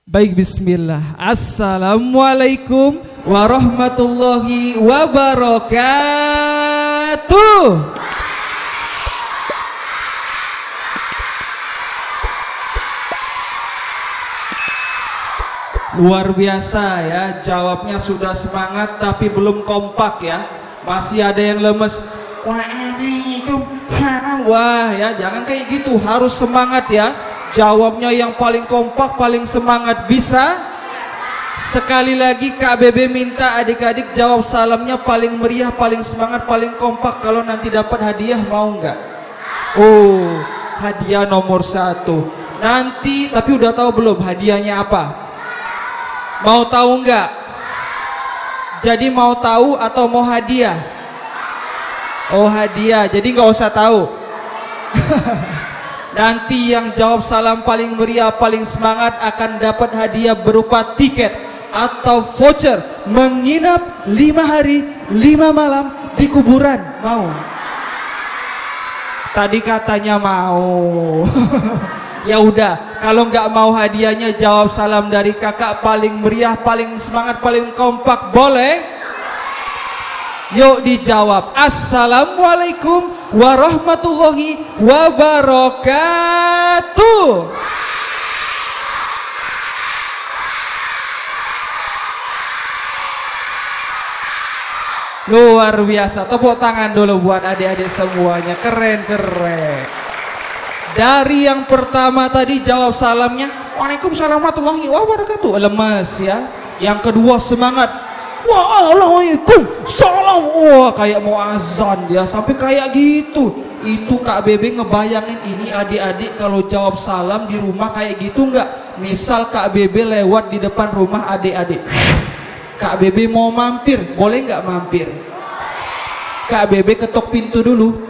Baik, bismillah. Assalamualaikum warahmatullahi wabarakatuh. Luar biasa ya, jawabnya sudah semangat tapi belum kompak ya. Masih ada yang lemes. Wah ya, jangan kayak gitu, harus semangat ya. Jawabnya yang paling kompak, paling semangat. Bisa? Sekali lagi Kak Bebe minta adik-adik jawab salamnya paling meriah, paling semangat, paling kompak. Kalau nanti dapat hadiah mau nggak? Oh, hadiah nomor 1 nanti. Tapi udah tahu belum hadiahnya apa? Mau tahu nggak? Jadi mau tahu atau mau hadiah? Oh, hadiah, jadi nggak usah tahu. Nanti yang jawab salam paling meriah, paling semangat akan dapat hadiah berupa tiket atau voucher menginap 5 hari 5 malam di kuburan. Mau? Tadi katanya mau. Ya udah, kalau nggak mau hadiahnya jawab salam dari kakak paling meriah, paling semangat, paling kompak, boleh? Yuk dijawab. Assalamualaikum warahmatullahi wabarakatuh. Luar biasa. Tepuk tangan dulu buat adik-adik semuanya. Keren. Dari yang pertama tadi jawab salamnya Waalaikumsalam warahmatullahi wabarakatuh, lemes ya. Yang kedua semangat, Waalaikumsalam. Wah, kayak mau azan ya, sampai kayak gitu. Itu Kak Bebe ngebayangin ini adik-adik kalau jawab salam di rumah kayak gitu nggak? Misal Kak Bebe lewat di depan rumah adik-adik, Kak Bebe mau mampir, boleh nggak mampir? Kak Bebe ketok pintu dulu.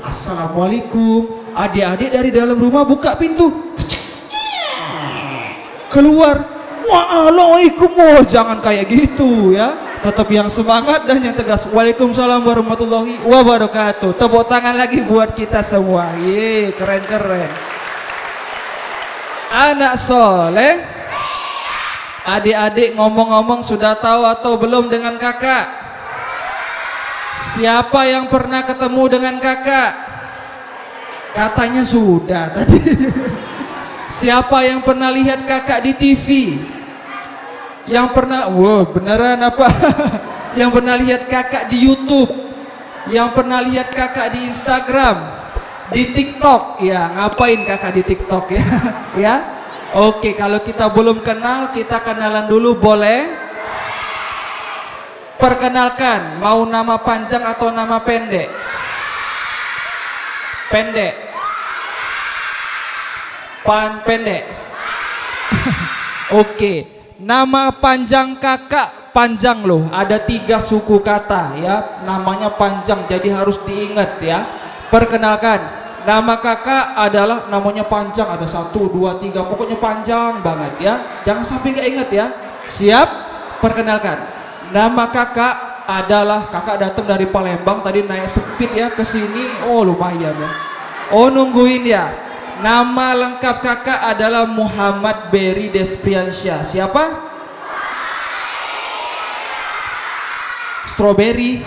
Assalamualaikum. Adik-adik dari dalam rumah buka pintu. Keluar. Waalaikum. Oh, jangan kayak gitu ya. Tetap yang semangat dan yang tegas. Waalaikumsalam warahmatullahi wabarakatuh. Tepuk tangan lagi buat kita semua. Ye, keren. Anak soleh. Adik-adik ngomong-ngomong sudah tahu atau belum dengan kakak? Siapa yang pernah ketemu dengan kakak? Katanya sudah tadi. Siapa yang pernah lihat kakak di TV? Yang pernah, wow, beneran apa? Yang pernah lihat kakak di YouTube? Yang pernah lihat kakak di Instagram? Di TikTok? Ya, ngapain kakak di TikTok ya? Ya? Oke, kalau kita belum kenal, kita kenalan dulu boleh? Perkenalkan, mau nama panjang atau nama pendek? Pendek. Pendek. Oke. Nama panjang kakak panjang loh, ada 3 suku kata ya, namanya panjang jadi harus diingat ya. Perkenalkan, nama kakak adalah namanya panjang, ada 1, 2, 3, pokoknya panjang banget ya, jangan sampai nggak ingat ya. Siap? Perkenalkan, nama kakak adalah, kakak datang dari Palembang tadi naik speed ya ke sini, oh lumayan ya. Oh nungguin ya. Nama lengkap kakak adalah Muhammad Berry Despriansyah. Siapa? Strawberry?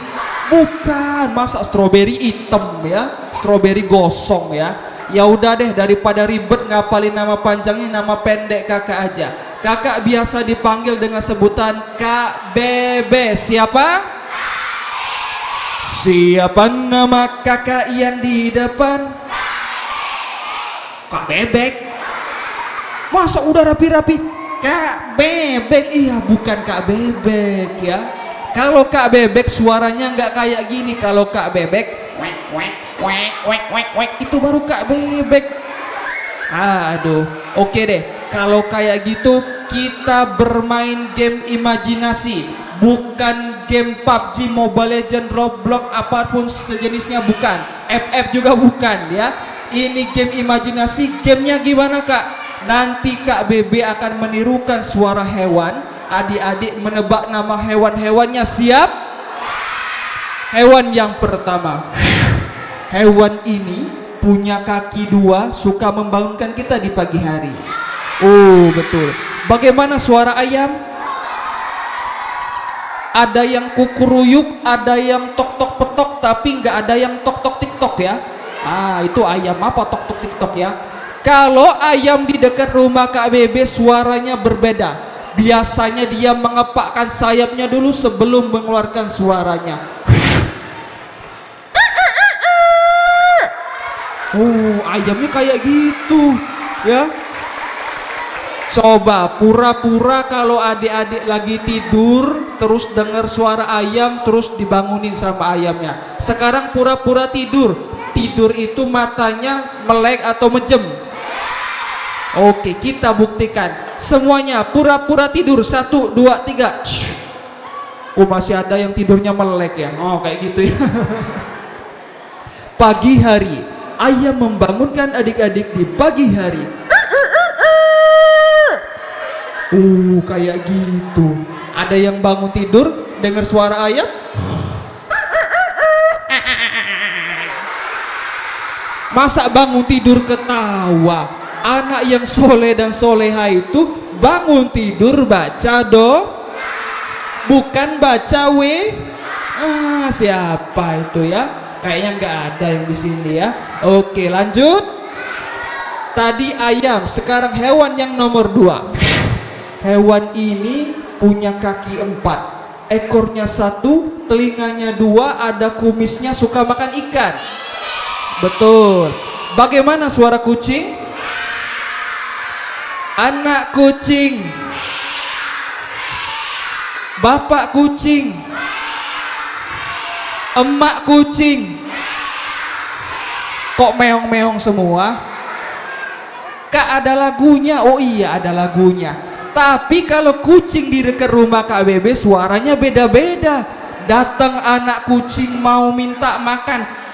Bukan, masa strawberry hitam ya? Strawberry gosong ya? Ya udah deh, daripada ribet ngapalin nama panjangnya, nama pendek kakak aja. Kakak biasa dipanggil dengan sebutan Kak Bebe. Siapa? Siapa nama kakak yang di depan? Kak Bebek. Masa udah rapi-rapi Kak Bebek? Iya, bukan Kak Bebek ya. Kalau Kak Bebek suaranya nggak kayak gini. Kalau Kak Bebek itu baru Kak Bebek. Aduh, oke deh. Kalau kayak gitu kita bermain game imajinasi, bukan game PUBG, Mobile Legends, Roblox, apapun sejenisnya, bukan. FF juga bukan ya. Ini game imajinasi. Gamenya gimana kak? Nanti Kak Bebe akan menirukan suara hewan, adik-adik menebak nama hewan-hewannya. Siap? Hewan yang pertama, Hewan ini punya kaki dua, suka membangunkan kita di pagi hari. Oh betul. Bagaimana suara ayam? Ada yang kukuruyuk, ada yang tok tok petok, tapi nggak ada yang tok tok tiktok ya. Itu ayam apa tok tok tiktok ya. Kalau ayam di dekat rumah Kak Bebe suaranya berbeda. Biasanya dia mengepakkan sayapnya dulu sebelum mengeluarkan suaranya. Ayamnya kayak gitu ya. Coba pura-pura kalau adik-adik lagi tidur terus dengar suara ayam terus dibangunin sama ayamnya. Sekarang pura-pura tidur. Tidur itu matanya melek atau mejem. Oke, kita buktikan. Semuanya pura-pura tidur. 1, 2, 3. Masih ada yang tidurnya melek ya. Kayak gitu ya. Pagi hari ayam membangunkan adik-adik di pagi hari. Kayak gitu. Ada yang bangun tidur dengar suara ayam? Masa bangun tidur ketawa? Anak yang soleh dan soleha itu bangun tidur baca bukan baca siapa itu ya? Kayaknya nggak ada yang di sini ya. Oke, lanjut. Tadi ayam, sekarang hewan yang nomor 2. Hewan ini punya kaki 4, ekornya 1, telinganya 2, ada kumisnya, suka makan ikan. Betul. Bagaimana suara kucing? Anak kucing, bapak kucing, emak kucing. Kok meong-meong semua? Kak, ada lagunya. Oh iya, ada lagunya. Tapi kalau kucing di dekat rumah Kak Bebe suaranya beda-beda. Datang anak kucing mau minta makan.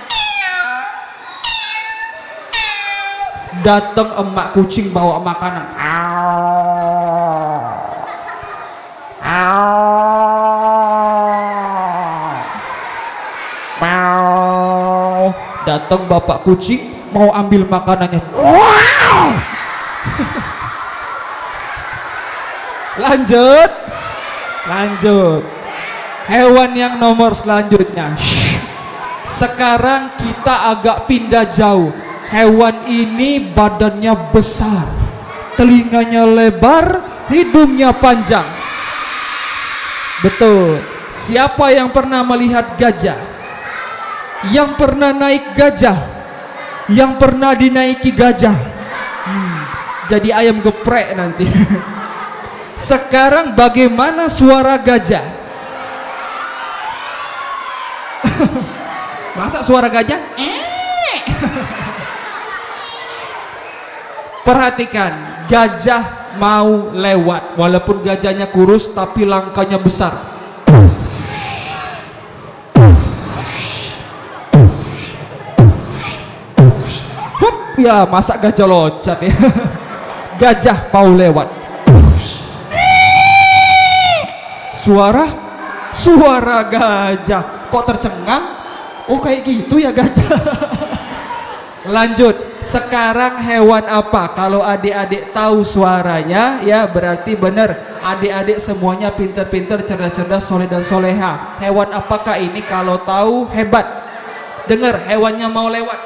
Datang emak kucing bawa makanan. Datang bapak kucing mau ambil makanannya. Lanjut. Hewan yang nomor selanjutnya. Sekarang kita agak pindah jauh. Hewan ini badannya besar, telinganya lebar, hidungnya panjang. Betul. Siapa yang pernah melihat gajah? Yang pernah naik gajah? Yang pernah dinaiki gajah? Jadi ayam geprek nanti. Sekarang bagaimana suara gajah? Masa suara gajah? Perhatikan, gajah mau lewat, walaupun gajahnya kurus tapi langkahnya besar. Ya, masa gajah loncat ya. Gajah mau lewat. Suara gajah kok tercengang? Kayak gitu ya gajah. Lanjut. Sekarang hewan apa? Kalau adik-adik tahu suaranya ya berarti benar. Adik-adik semuanya pintar-pintar, cerdas-cerdas, soleh dan soleha. Hewan apakah ini? Kalau tahu hebat. Dengar, hewannya mau lewat.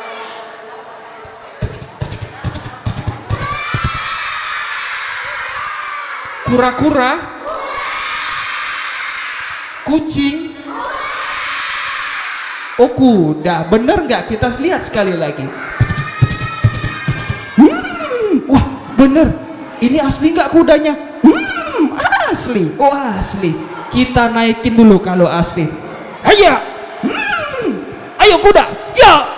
Kura-kura? Kucing? Kuda. Bener nggak? Kita lihat sekali lagi. Wah, bener. Ini asli nggak kudanya? Asli. Asli. Kita naikin dulu kalau asli. Ayo. Ayo kuda. Ya.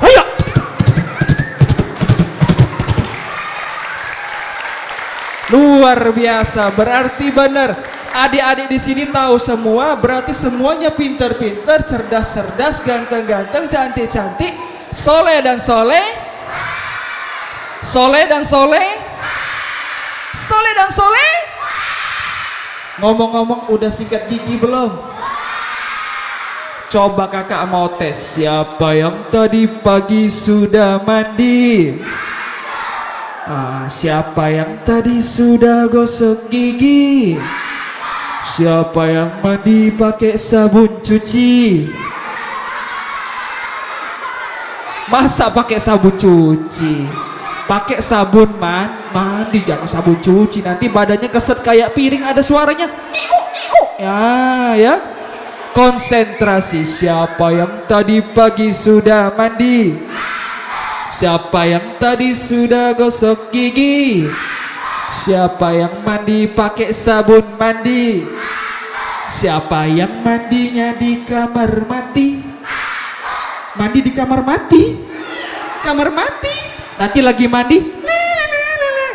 Ayo. Luar biasa. Berarti bener. Adik-adik di sini tahu semua, berarti semuanya pintar-pintar, cerdas-cerdas, ganteng-ganteng, cantik-cantik, soleh dan soleh, soleh dan soleh, soleh dan soleh. Ngomong-ngomong, udah sikat gigi belum? Coba kakak mau tes. Siapa yang tadi pagi sudah mandi? Siapa yang tadi sudah gosok gigi? Siapa yang mandi pakai sabun cuci? Masa pakai sabun cuci? Pakai sabun mandi, jangan sabun cuci. Nanti badannya keset kayak piring, ada suaranya. Ya. Konsentrasi. Siapa yang tadi pagi sudah mandi? Siapa yang tadi sudah gosok gigi? Siapa yang mandi pakai sabun mandi? Siapa yang mandinya di kamar mandi? Mandi di kamar mati? Kamar mati? Nanti lagi mandi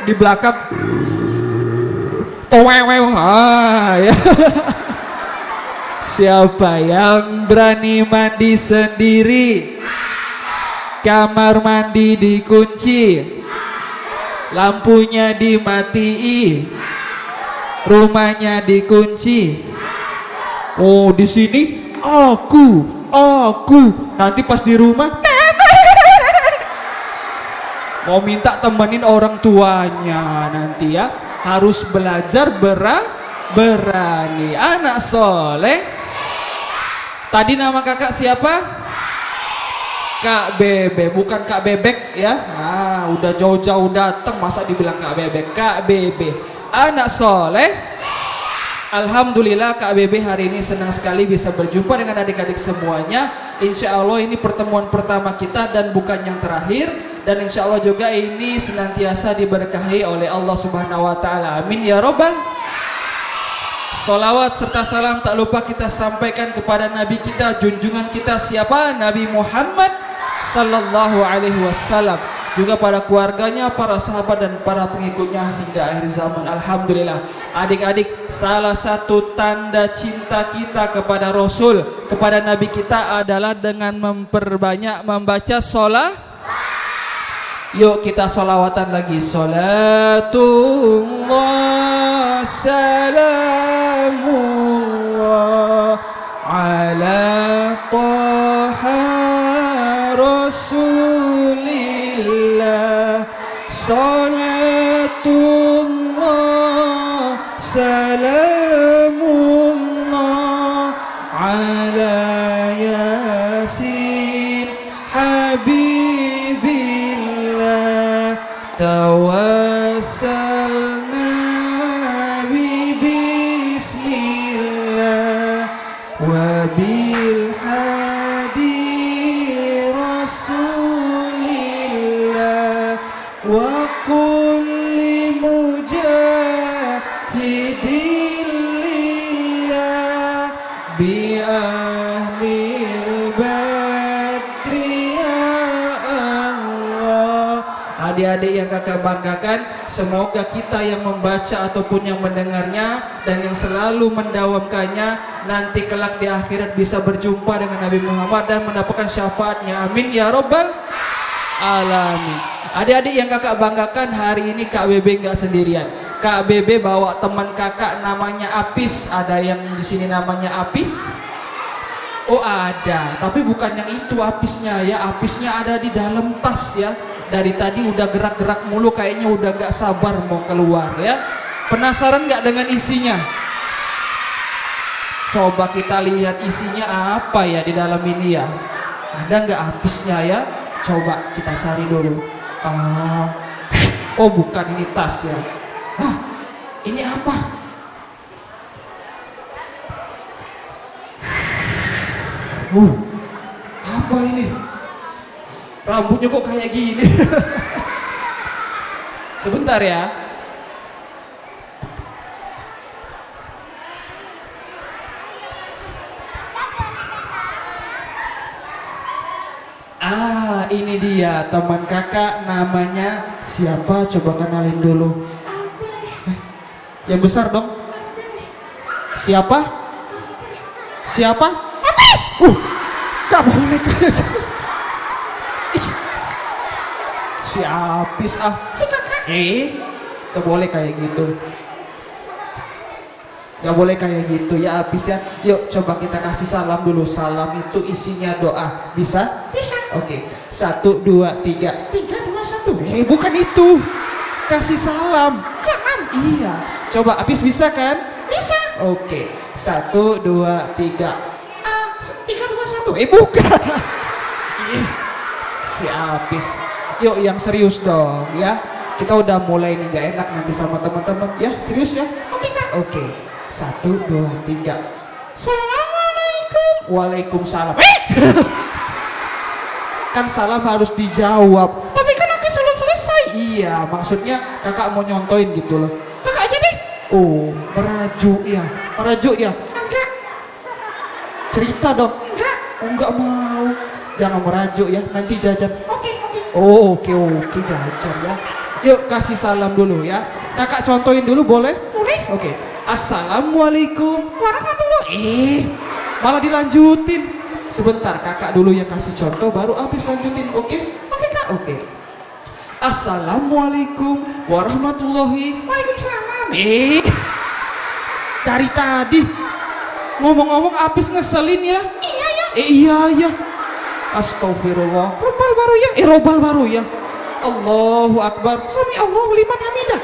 di belakang. Ya. Siapa yang berani mandi sendiri? Kamar mandi dikunci, lampunya dimatiin, rumahnya dikunci. Oh, di sini aku. Nanti pas di rumah mau minta temenin orang tuanya nanti ya. Harus belajar berani. Anak soleh. Tadi nama kakak siapa? Kak Bebe, bukan Kak Bebek ya. Udah jauh-jauh datang masa dibilang Kak Bebek. Kak Bebe, anak soleh. Alhamdulillah Kak Bebe hari ini senang sekali bisa berjumpa dengan adik-adik semuanya. Insya Allah ini pertemuan pertama kita dan bukan yang terakhir. Dan insya Allah juga ini senantiasa diberkahi oleh Allah Subhanahu Wa Taala. Amin ya Robbal. Salawat serta salam tak lupa kita sampaikan kepada Nabi kita, junjungan kita siapa? Nabi Muhammad Sallallahu Alaihi Wasallam. Juga pada keluarganya, para sahabat dan para pengikutnya hingga akhir zaman. Alhamdulillah. Adik-adik, salah satu tanda cinta kita kepada Rasul, kepada Nabi kita adalah dengan memperbanyak membaca sholat. Yuk kita sholawatan lagi. Salatullah salamullah ala taha rasulillah. Salatullah salamullah ala yasin habibillah. Tawassalna bismillah wa bil hadi rasulillah wa kulli mujahidin lillah bi ahlil badri ya Allah. Adik-adik yang kakak banggakan, semoga kita yang membaca ataupun yang mendengarnya dan yang selalu mendawamkannya nanti kelak di akhirat bisa berjumpa dengan Nabi Muhammad dan mendapatkan syafaatnya. Amin ya Robbal Alamin. Adik-adik yang kakak banggakan, hari ini Kak Bebe nggak sendirian. Kak Bebe bawa teman kakak namanya Apis. Ada yang di sini namanya Apis? Oh ada, tapi bukan yang itu Apisnya ya. Apisnya ada di dalam tas ya. Dari tadi udah gerak-gerak mulu, kayaknya udah gak sabar mau keluar ya. Penasaran gak dengan isinya? Coba kita lihat isinya apa ya di dalam ini ya. Ada gak Apisnya ya? Coba kita cari dulu. Oh bukan, ini tas ya. Ini apa? Apa ini? Rambutnya kok kayak gini? Sebentar ya. Ini dia teman kakak, namanya siapa? Coba kenalin dulu. Yang besar dong. Siapa? Siapa? Apis! Gak boleh kayak si Apis si kakak. Gak boleh kayak gitu. Gak boleh kayak gitu ya Apis ya. Yuk coba kita kasih salam dulu. Salam itu isinya doa. Bisa? Bisa. Oke. 1, 2, 3. 3, 2, 1. Bukan itu. Kasih salam. Salam. Iya. Coba Apis bisa kan? Bisa. Oke. 1, 2, 3. 3, 2, 1. Bukan. Si Apis. Yuk yang serius dong ya. Kita udah mulai nih gak enak nanti sama teman-teman ya. Serius ya? Oke, Kak. Oke. 1, 2, 3. Assalamualaikum. Waalaikumsalam. Kan salam harus dijawab. Tapi kan Apis belum selesai. Iya, maksudnya kakak mau nyontoin gitu loh. Kakak aja deh. Oh, merajuk ya. Merajuk ya. Enggak. Cerita dong. Enggak. Oh, enggak mau. Jangan merajuk ya. Nanti jajan. Oke, oke. Oh, oke jajan ya. Yuk kasih salam dulu ya. Kakak contohin dulu boleh? Boleh. Oke. Assalamualaikum. Warahmatullahi. Malah dilanjutin. Sebentar, kakak dulu yang kasih contoh, baru habis lanjutin. Oke? Oke, Kak. Oke. Assalamualaikum warahmatullahi. Waalaikumsalam. Dari tadi ngomong-ngomong habis ngeselin ya. Iya ya. Iya ya. Astagfirullah. Robal baru ya. Allahu Akbar. Sami Allahu liman hamidah.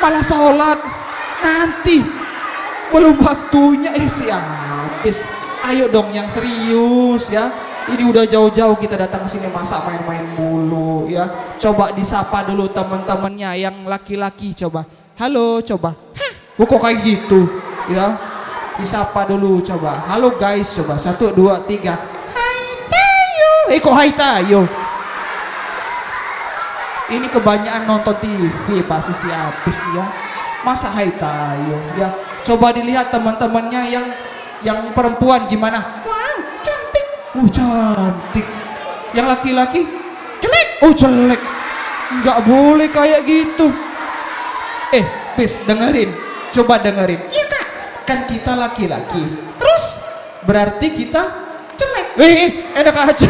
Malah sholat nanti, belum waktunya. Si Apis, ayo dong yang serius ya. Ini udah jauh-jauh kita datang ke sini, masa main-main mulu ya. Coba disapa dulu teman-temannya yang laki-laki, coba. Halo, coba. Kok kayak gitu ya? Disapa dulu coba. Halo guys, coba. 1, 2, 3. Hai Tayo. Kok hai Tayo? Ini kebanyakan nonton TV pasti si Apis dia. Masa hai Tayo ya. Coba dilihat teman-temannya yang perempuan gimana? Wow, cantik. Cantik. Yang laki-laki jelek. Jelek. Nggak boleh kayak gitu. Pis, dengerin. Coba dengerin. Iya, Kak. Kan kita laki-laki. Terus Berarti kita jelek. enak aja.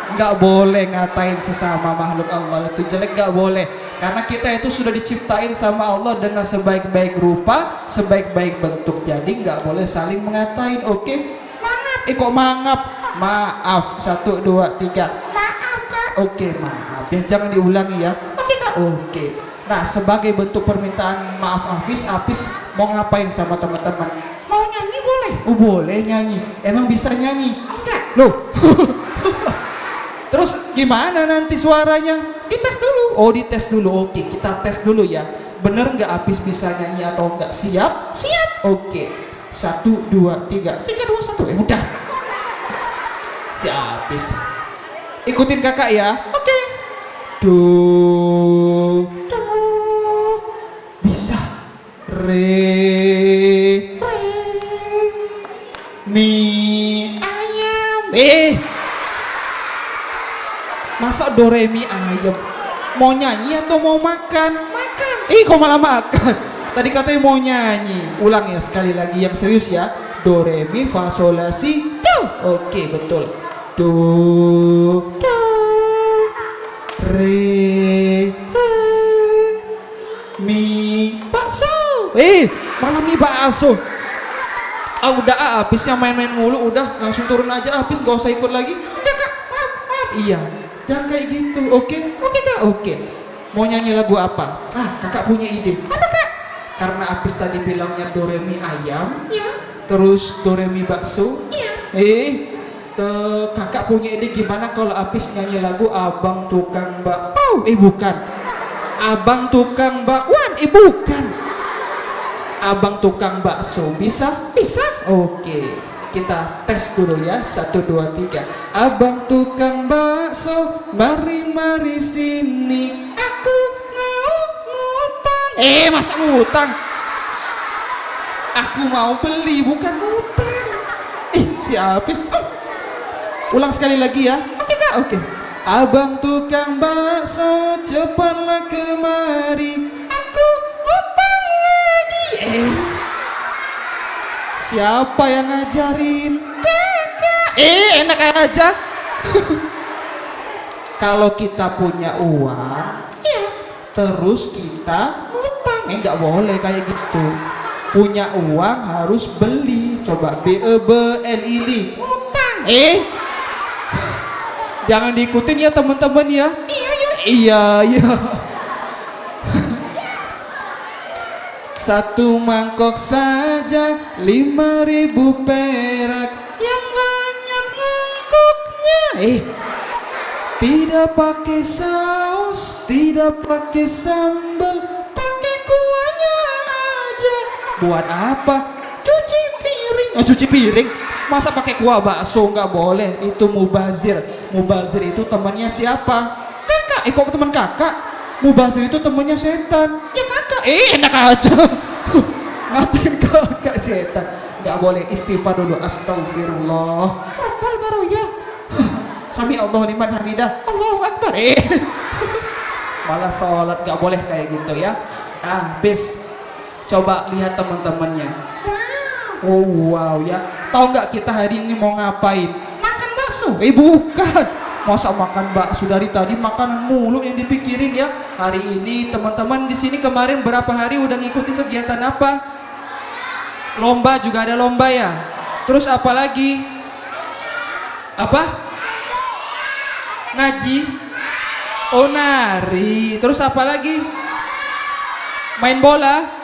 Nggak boleh ngatain sesama makhluk Allah itu jelek, nggak boleh. Karena kita itu sudah diciptain sama Allah dengan sebaik-baik rupa, sebaik-baik bentuk. Jadi nggak boleh saling mengatain, oke? Mangap. Kok mangap? Maaf. 1, 2, 3. Maaf, Kak. Oke, maaf ya, jangan diulangi ya. Oke, Kak. Oke. Nah, sebagai bentuk permintaan maaf Apis mau ngapain sama teman-teman? Mau nyanyi boleh? Boleh nyanyi. Emang bisa nyanyi? Enggak. Loh. Terus gimana nanti suaranya? Dites dulu. Oh, dites dulu. Oke, kita tes dulu ya. Bener nggak Apis bisa nyanyi atau enggak? Siap? Siap. Oke. 1, 2, 3. 3, 2, 1. Udah. Si Apis. Ikutin kakak ya. Oke. Do. Do. Bisa. Re. Re. Mi. Ayam. Masa do re mi ayam? Mau nyanyi atau mau makan? Makan. Kok malah makan? Tadi katanya mau nyanyi. Ulang ya sekali lagi yang serius ya. Do re mi fa sol la si do. Oke, betul. Do. Do. Re. Re. Mi. Bakso. Malah mi bakso. Udah Apis yang main-main mulu, udah langsung turun aja Apis, gak usah ikut lagi. Enggak, Kak. Maaf. Iya, jangan kayak gitu, oke? Oke, Kak. Oke. Mau nyanyi lagu apa? Kakak punya ide. Apa, Kak? Karena Apis tadi bilangnya do re mi ayam, Iya. terus do re mi bakso. Iya. Kakak punya ide gimana kalau Apis nyanyi lagu Abang Tukang Bakpao? Bukan. Abang Tukang Bakwan? Bukan. Abang Tukang Bakso, bisa? Bisa. Oke, kita tes dulu ya. 1, 2, 3. Abang Tukang Bakso, mari sini. Aku mau ngutang. Masa ngutang? Aku mau beli, bukan ngutang. Si Apis. Ulang sekali lagi ya. Oke, Kak. Oke. Abang Tukang Bakso, cepatlah kemari. Aku ngutang lagi. Siapa yang ngajarin? Kakak. Enak aja. Kalau kita punya uang, Iya. terus kita Ngutang. Nggak boleh kayak gitu. Punya uang harus beli. Coba BEBLILI. Utang. Jangan diikutin ya teman-teman ya. Iya. Satu mangkok saja 5.000 perak. Yang banyak mangkoknya. Tidak pakai saus, tidak pakai sambal, Pakai kuahnya aja. buat apa? Cuci piring. Cuci piring? Masa pakai kuah bakso? Nggak boleh, itu mubazir. Mubazir itu temannya siapa? Kakak. Kok teman kakak? Mubazir itu temannya setan. Ya kakak. Enak aja. Ngatain kakak setan. Nggak boleh, istighfar dulu. Astagfirullah. Rabbal baru ya. Sami Allah liman hamidah. Allahu Akbar. Malah sholat nggak boleh kayak gitu ya. Habis. Coba lihat teman-temannya. Oh wow ya. Tahu nggak kita hari ini mau ngapain? Makan bakso. Bukan. Masa makan bakso, dari tadi makanan mulu yang dipikirin ya. Hari ini teman-teman di sini kemarin berapa hari udah ngikutin kegiatan apa? Lomba, juga ada lomba ya. Terus apa lagi? Apa? Ngaji. Oh nari. Terus apa lagi? Main bola.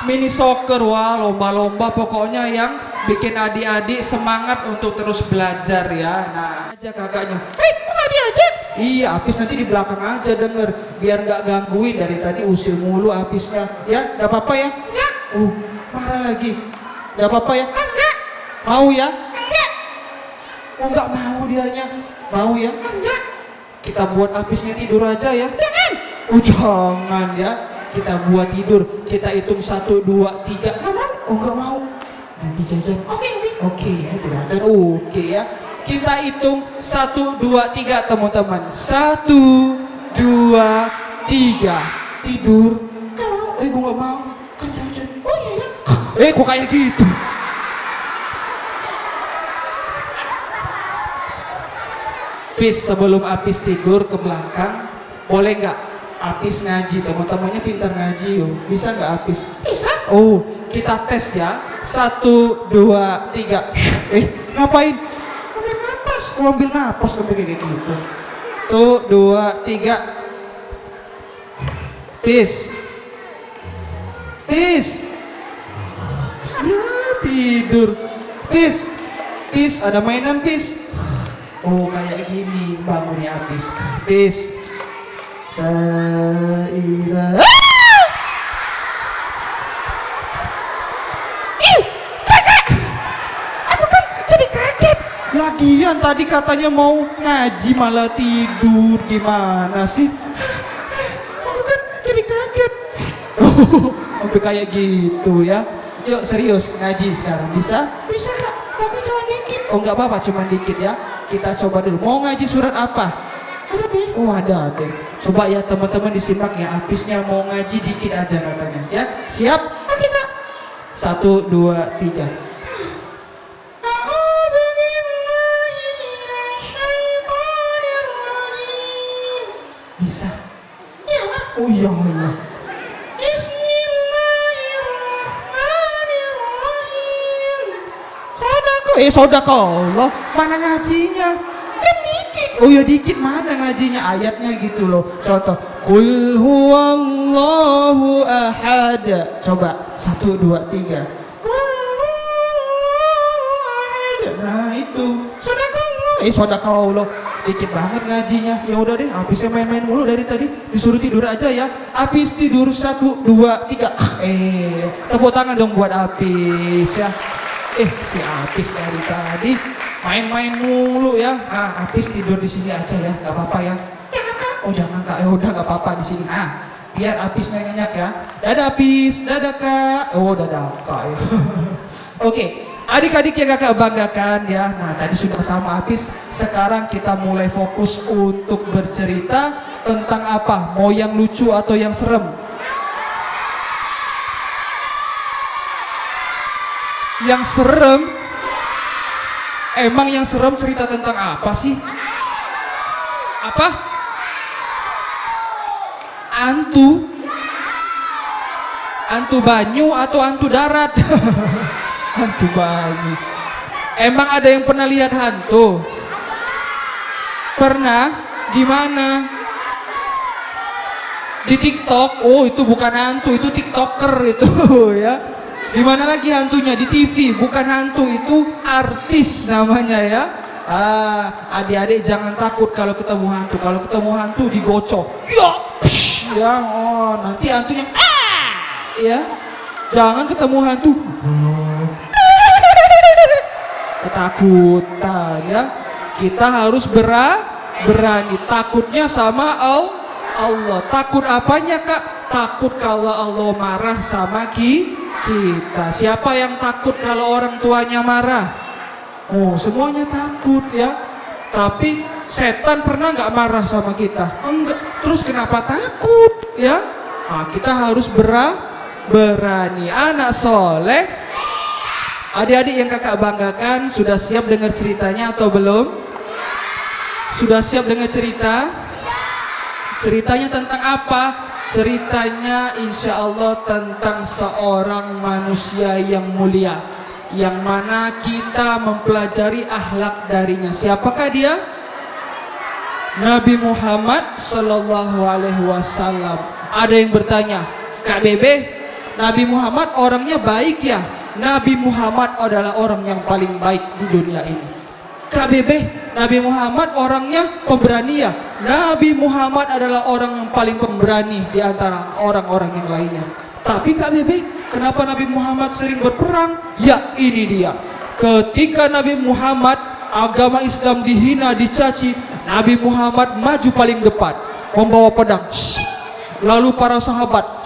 Mini soccer. Wah, lomba-lomba pokoknya yang bikin adik-adik semangat untuk terus belajar ya. Nah, aja kakaknya. Kok diajak? Iya, Apis nanti di belakang aja denger, biar nggak gangguin. Dari tadi usil mulu Apisnya. Ya, nggak apa-apa ya? Enggak. Marah lagi. Nggak apa-apa ya? Enggak. Mau ya? Enggak. Nggak mau dianya. Mau ya? Enggak. Kita buat Apisnya tidur aja ya? Jangan. Jangan ya. Kita buat tidur. Kita hitung 1, 2, 3. Nggak mau. Nggak mau. Nanti jajan. Oke. Ya, jajan. Oke ya. Kita hitung 1, 2, 3 teman-teman. 1, 2, 3. Tidur. Nggak mau. Gue nggak mau. Kan jajan. Oh iya ya. Kok kayak gitu? Pis, sebelum Apis tidur ke belakang, boleh nggak Apis ngaji? Teman-temannya pintar ngaji yo. Bisa nggak Apis? Bisa. Kita tes ya. 1, 2, 3. Ngapain? Ambil napas. Ambil napas sampai kayak gitu. 1, 2, 3. Pis. Ya, tidur. Pis, ada mainan Pis. Kayak gini bangun ya Pis. La ilaha. Aku kan jadi kaget. Lagian tadi katanya mau ngaji malah tidur. Gimana sih? Aku kan jadi kaget. Sampai kayak gitu ya. Yuk serius ngaji sekarang, bisa? Bisa kak. Tapi cuma dikit. Nggak apa-apa, cuma dikit ya. Kita coba dulu. Mau ngaji surat apa? Ada deh. Ada deh. Coba ya teman-teman disimak ya. Apisnya mau ngaji dikit aja katanya. Ya, siap? Oke kak. 1, 2, 3. Bisa? Iya lah. Oh iya Allah. Bismillahirrahmanirrahim. Sodakoh. Mana ngajinya? Kan dikit. Oh ya dikit, mana ngajinya? Ayatnya gitu loh. Contoh, Qul huwallahu ahad. Coba 1, 2, 3. Nah itu. Sodakoh. Dikit banget ngajinya. Ya udah deh, Apisnya main-main mulu dari tadi. Disuruh tidur aja ya. Apis tidur 1, 2, 3. Tepuk tangan dong buat Apis ya. Si Apis dari tadi main-main mulu ya. Apis tidur di sini aja ya, nggak apa-apa ya. Jangan kak. Udah nggak apa-apa di sini. Biar Apisnya nyenyak ya. Dadah Apis, dadah kak. Dadah kak ya. Oke, adik-adik yang kakak banggakan ya. Nah tadi sudah sama Apis. Sekarang kita mulai fokus untuk bercerita tentang apa? Mau yang lucu atau yang serem? Yang serem? Emang yang serem cerita tentang apa sih? Apa? Hantu? Hantu banyu atau hantu darat? Hantu banyu. Emang ada yang pernah lihat hantu? Pernah? Di mana? Di TikTok. Oh, itu bukan hantu, itu TikToker itu ya. Di mana lagi hantunya? Di TV. Bukan hantu, itu artis namanya ya. Adik-adik jangan takut kalau ketemu hantu. Kalau ketemu hantu digocok. Ya, oh, nanti hantunya ya. Jangan ketemu hantu. Ketakutan ya. Kita harus berani. Takutnya sama Allah. Takut apanya, Kak? Takut kalau Allah marah sama kita. Siapa yang takut kalau orang tuanya marah? Oh, semuanya takut ya. Tapi setan pernah nggak marah sama kita? Enggak. Terus kenapa takut ya? Nah, kita harus berani. Anak soleh, adik-adik yang kakak banggakan, sudah siap dengar ceritanya atau belum? Sudah siap dengar cerita? Ceritanya tentang apa? Ceritanya insya Allah tentang seorang manusia yang mulia, yang mana kita mempelajari akhlak darinya. Siapakah dia? Nabi Muhammad Sallallahu Alaihi Wasallam. Ada yang bertanya, Kak Bebe, Nabi Muhammad orangnya baik ya? Nabi Muhammad adalah orang yang paling baik di dunia ini. Kak Bebe, Nabi Muhammad orangnya pemberani ya? Nabi Muhammad adalah orang yang paling pemberani di antara orang-orang yang lainnya. Tapi Kak Bebe, kenapa Nabi Muhammad sering berperang? Ya, ini dia. Ketika Nabi Muhammad, agama Islam dihina, dicaci, Nabi Muhammad maju paling depan, membawa pedang. Lalu para sahabat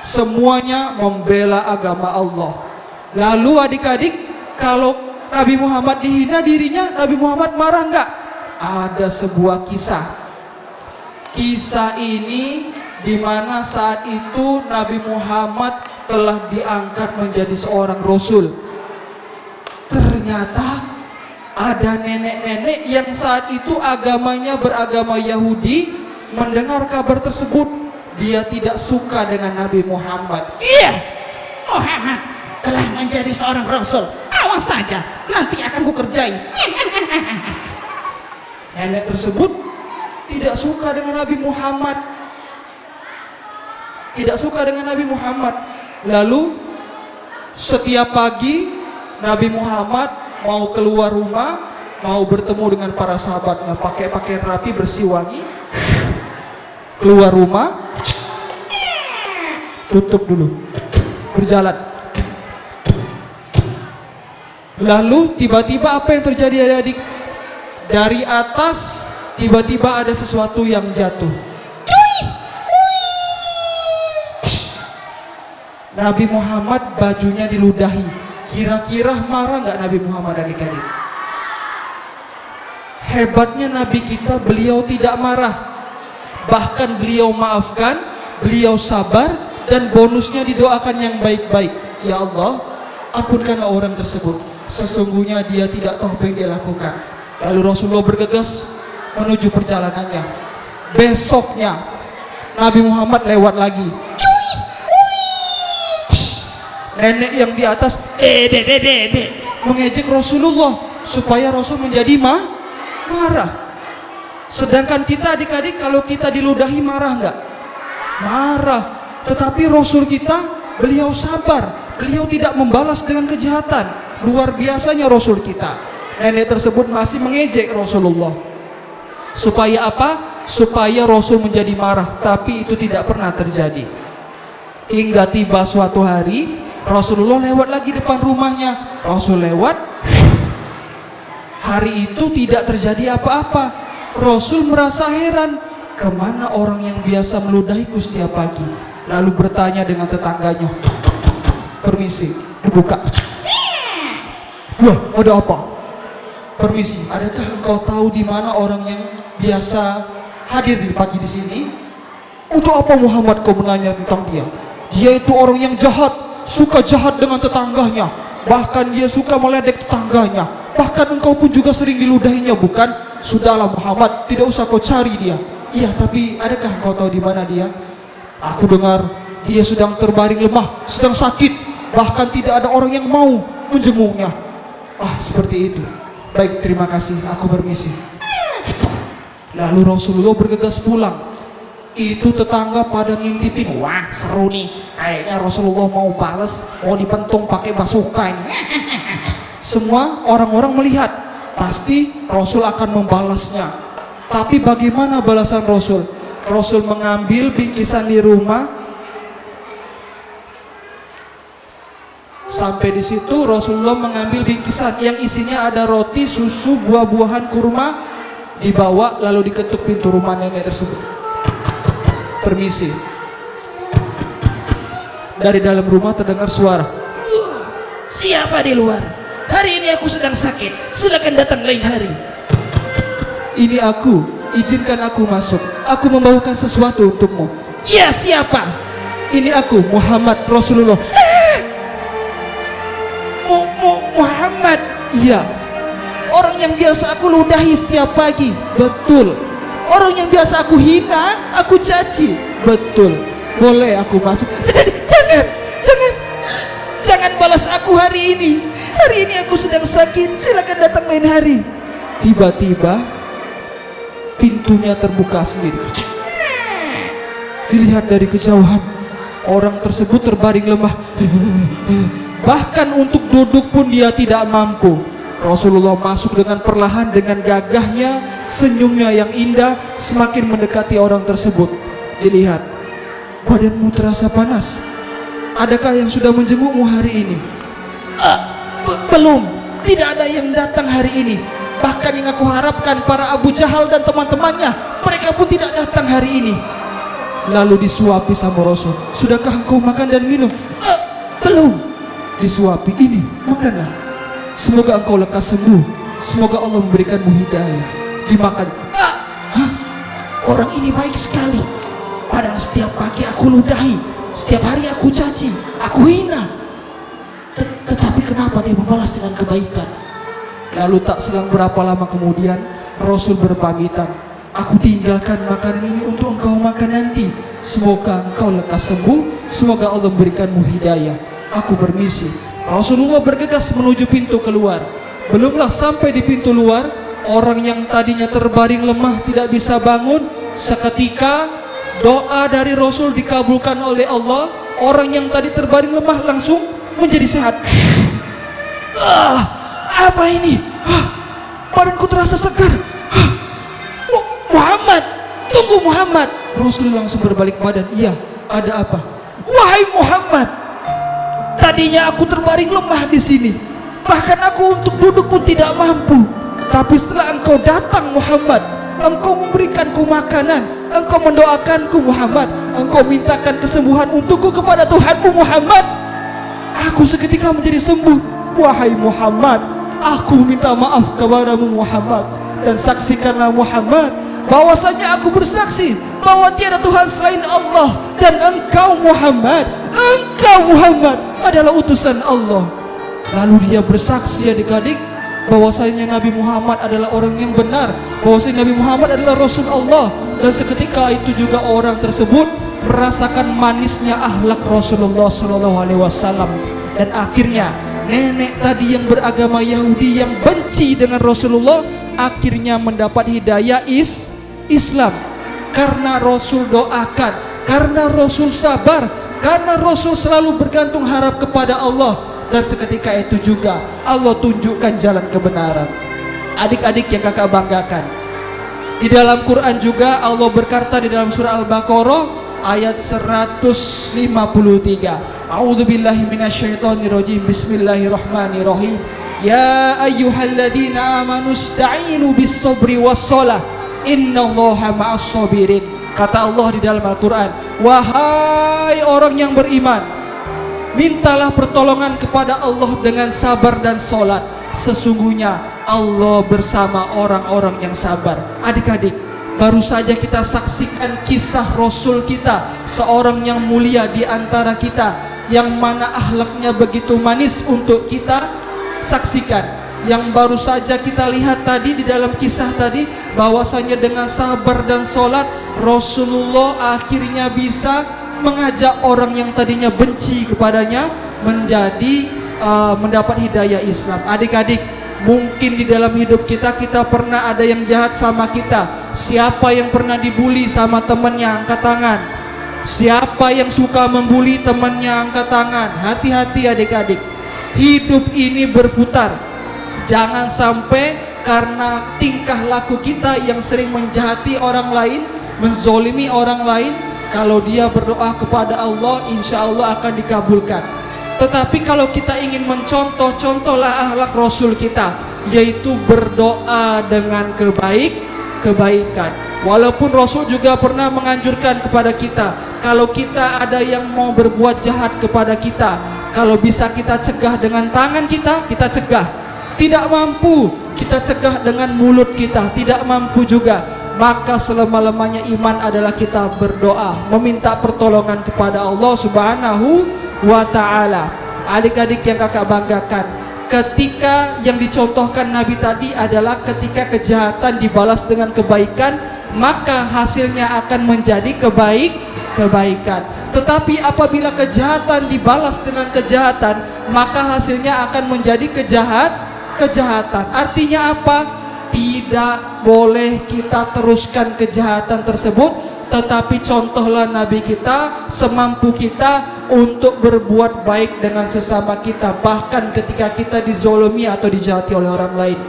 semuanya membela agama Allah. Lalu adik-adik, kalau Nabi Muhammad dihina dirinya, Nabi Muhammad marah enggak? Ada sebuah kisah. Kisah ini di mana saat itu Nabi Muhammad telah diangkat menjadi seorang rasul. Ternyata ada nenek-nenek yang saat itu agamanya beragama Yahudi, mendengar kabar tersebut, dia tidak suka dengan Nabi Muhammad. Iya, Muhammad telah menjadi seorang rasul. Awas saja, nanti akan kukerjai. Nenek tersebut tidak suka dengan Nabi Muhammad. Tidak suka dengan Nabi Muhammad. Lalu setiap pagi Nabi Muhammad mau keluar rumah, mau bertemu dengan para sahabatnya, pakai pakaian rapi, bersih wangi, keluar rumah, tutup dulu, berjalan. Lalu tiba-tiba apa yang terjadi adik-adik? Dari atas tiba-tiba ada sesuatu yang jatuh. Nabi Muhammad bajunya diludahi. Kira-kira marah nggak Nabi Muhammad adik-adik? Hebatnya Nabi kita, beliau tidak marah. Bahkan beliau maafkan, beliau sabar, dan bonusnya didoakan yang baik-baik. Ya Allah, ampunkanlah orang tersebut. Sesungguhnya dia tidak tahu apa yang dia lakukan. Lalu Rasulullah bergegas menuju perjalanannya. Besoknya Nabi Muhammad lewat lagi. Nenek yang di atas mengejek Rasulullah supaya Rasul menjadi marah. Sedangkan kita adik-adik, kalau kita diludahi marah enggak? Marah. Tetapi Rasul kita, beliau sabar, beliau tidak membalas dengan kejahatan. Luar biasanya Rasul kita. Nenek tersebut masih mengejek Rasulullah. Supaya apa? Supaya Rasul menjadi marah. Tapi itu tidak pernah terjadi. Hingga tiba suatu hari, Rasulullah lewat lagi depan rumahnya. Rasul lewat. Hari itu tidak terjadi apa-apa. Rasul merasa heran, kemana orang yang biasa meludahiku setiap pagi? Lalu bertanya dengan tetangganya, permisi, dibuka. Wah, ada apa? Permisi, adakah engkau tahu di mana orang yang biasa hadir di pagi di sini? Untuk apa Muhammad kau menanya tentang dia? Dia itu orang yang jahat, suka jahat dengan tetangganya. Bahkan dia suka meledek tetangganya. Bahkan engkau pun juga sering diludahinya, bukan? Sudahlah Muhammad, tidak usah kau cari dia. Iya, tapi adakah engkau tahu di mana dia? Aku dengar dia sedang terbaring lemah, sedang sakit, bahkan tidak ada orang yang mau menjenguknya. Seperti itu. Baik, terima kasih, aku permisi. Lalu Rasulullah bergegas pulang. Itu tetangga pada ngintipin, wah seru nih, kayaknya Rasulullah mau balas, mau dipentung pakai basuka ini. Semua orang-orang melihat, pasti Rasul akan membalasnya. Tapi bagaimana balasan Rasul? Rasul mengambil bingkisan di rumah. Sampai di situ Rasulullah mengambil bingkisan yang isinya ada roti, susu, buah-buahan, kurma, dibawa lalu diketuk pintu rumah nenek tersebut. Permisi. Dari dalam rumah terdengar suara. Siapa di luar? Hari ini aku sedang sakit, silakan datang lain hari. Ini aku, izinkan aku masuk. Aku membawakan sesuatu untukmu. Ya, siapa? Ini aku, Muhammad Rasulullah. Muhammad. Iya. Orang yang biasa aku ludahi setiap pagi. Betul. Orang yang biasa aku hina, aku caci. Betul. Boleh aku masuk? Jangan balas aku hari ini. Hari ini aku sedang sakit, silakan datang lain hari. Tiba-tiba pintunya terbuka sendiri. Dilihat dari kejauhan, orang tersebut terbaring lemah. Bahkan untuk duduk pun dia tidak mampu. Rasulullah masuk dengan perlahan, dengan gagahnya, senyumnya yang indah, semakin mendekati orang tersebut. Dilihat, badanmu terasa panas. Adakah yang sudah menjengukmu hari ini? Belum, tidak ada yang datang hari ini. Bahkan yang aku harapkan para Abu Jahal dan teman-temannya, mereka pun tidak datang hari ini. Lalu disuapi sama Rasul. Sudahkah engkau makan dan minum? Belum. Disuapi, ini makanlah. Semoga engkau lekas sembuh. Semoga Allah memberikanmu hidayah. Dimakan. Orang ini baik sekali. Padahal setiap pagi aku ludahi, setiap hari aku caci, aku hina. Tetapi kenapa dia membalas dengan kebaikan? Lalu tak selang berapa lama kemudian Rasul berpamitan, aku tinggalkan makanan ini untuk engkau makan nanti. Semoga engkau lekas sembuh. Semoga Allah memberikanmu hidayah. Aku permisi. Rasulullah bergegas menuju pintu keluar. Belumlah sampai di pintu luar, orang yang tadinya terbaring lemah tidak bisa bangun. Seketika doa dari Rasul dikabulkan oleh Allah. Orang yang tadi terbaring lemah langsung menjadi sehat. Apa ini? Badanku terasa segar. Muhammad, tunggu Muhammad. Rasul langsung berbalik badan. Iya, ada apa? Wahai Muhammad, tadinya aku terbaring lemah di sini. Bahkan aku untuk duduk pun tidak mampu. Tapi setelah engkau datang Muhammad, engkau memberikanku makanan, engkau mendoakanku Muhammad, engkau mintakan kesembuhan untukku kepada Tuhanmu Muhammad. Aku seketika menjadi sembuh. Wahai Muhammad, aku minta maaf kepadamu Muhammad. Dan saksikanlah Muhammad, bahwasanya aku bersaksi bahwa tiada Tuhan selain Allah. Dan engkau Muhammad adalah utusan Allah. Lalu dia bersaksi adik-adik, bahwasanya Nabi Muhammad adalah orang yang benar, bahwasanya Nabi Muhammad adalah Rasul Allah. Dan seketika itu juga orang tersebut merasakan manisnya akhlak Rasulullah SAW. Dan akhirnya nenek tadi yang beragama Yahudi yang benci dengan Rasulullah akhirnya mendapat hidayah Islam. Karena Rasul doakan, karena Rasul sabar, karena Rasul selalu bergantung harap kepada Allah. Dan seketika itu juga Allah tunjukkan jalan kebenaran. Adik-adik yang kakak banggakan, di dalam Quran juga Allah berkata di dalam surah Al-Baqarah ayat 153. A'udzubillahi minasyaitonirrajim. Bismillahirrahmanirrahim. Ya ayyuhalladzina amanu ista'inu bis-sabri was-shalah. Innallaha ma'as-sabirin. Kata Allah di dalam Al-Quran, wahai orang yang beriman, mintalah pertolongan kepada Allah dengan sabar dan sholat. Sesungguhnya Allah bersama orang-orang yang sabar. Adik-adik, baru saja kita saksikan kisah Rasul kita, seorang yang mulia di antara kita, yang mana akhlaknya begitu manis untuk kita saksikan. Yang baru saja kita lihat tadi di dalam kisah tadi, bahwasanya dengan sabar dan sholat Rasulullah akhirnya bisa mengajak orang yang tadinya benci kepadanya menjadi mendapat hidayah Islam. Adik-adik, mungkin di dalam hidup kita pernah ada yang jahat sama kita. Siapa yang pernah dibully sama temannya, angkat tangan. Siapa yang suka membuli temannya, angkat tangan. Hati-hati adik-adik, hidup ini berputar. Jangan sampai karena tingkah laku kita yang sering menjahati orang lain, menzolimi orang lain, kalau dia berdoa kepada Allah, insya Allah akan dikabulkan. Tetapi kalau kita ingin mencontoh, contohlah akhlak Rasul kita, yaitu berdoa dengan kebaikan. Walaupun Rasul juga pernah menganjurkan kepada kita, kalau kita ada yang mau berbuat jahat kepada kita, kalau bisa kita cegah dengan tangan kita cegah. Tidak mampu, kita cegah dengan mulut kita, tidak mampu juga, maka selama-lamanya iman adalah kita berdoa, meminta pertolongan kepada Allah Subhanahu wa ta'ala. Adik-adik yang kakak banggakan, ketika yang dicontohkan Nabi tadi adalah ketika kejahatan dibalas dengan kebaikan, maka hasilnya akan menjadi kebaikan. Tetapi apabila kejahatan dibalas dengan kejahatan, maka hasilnya akan menjadi kejahatan. Artinya apa? Tidak boleh kita teruskan kejahatan tersebut, tetapi contohlah Nabi kita semampu kita untuk berbuat baik dengan sesama kita, bahkan ketika kita dizolimi atau dijahati oleh orang lain.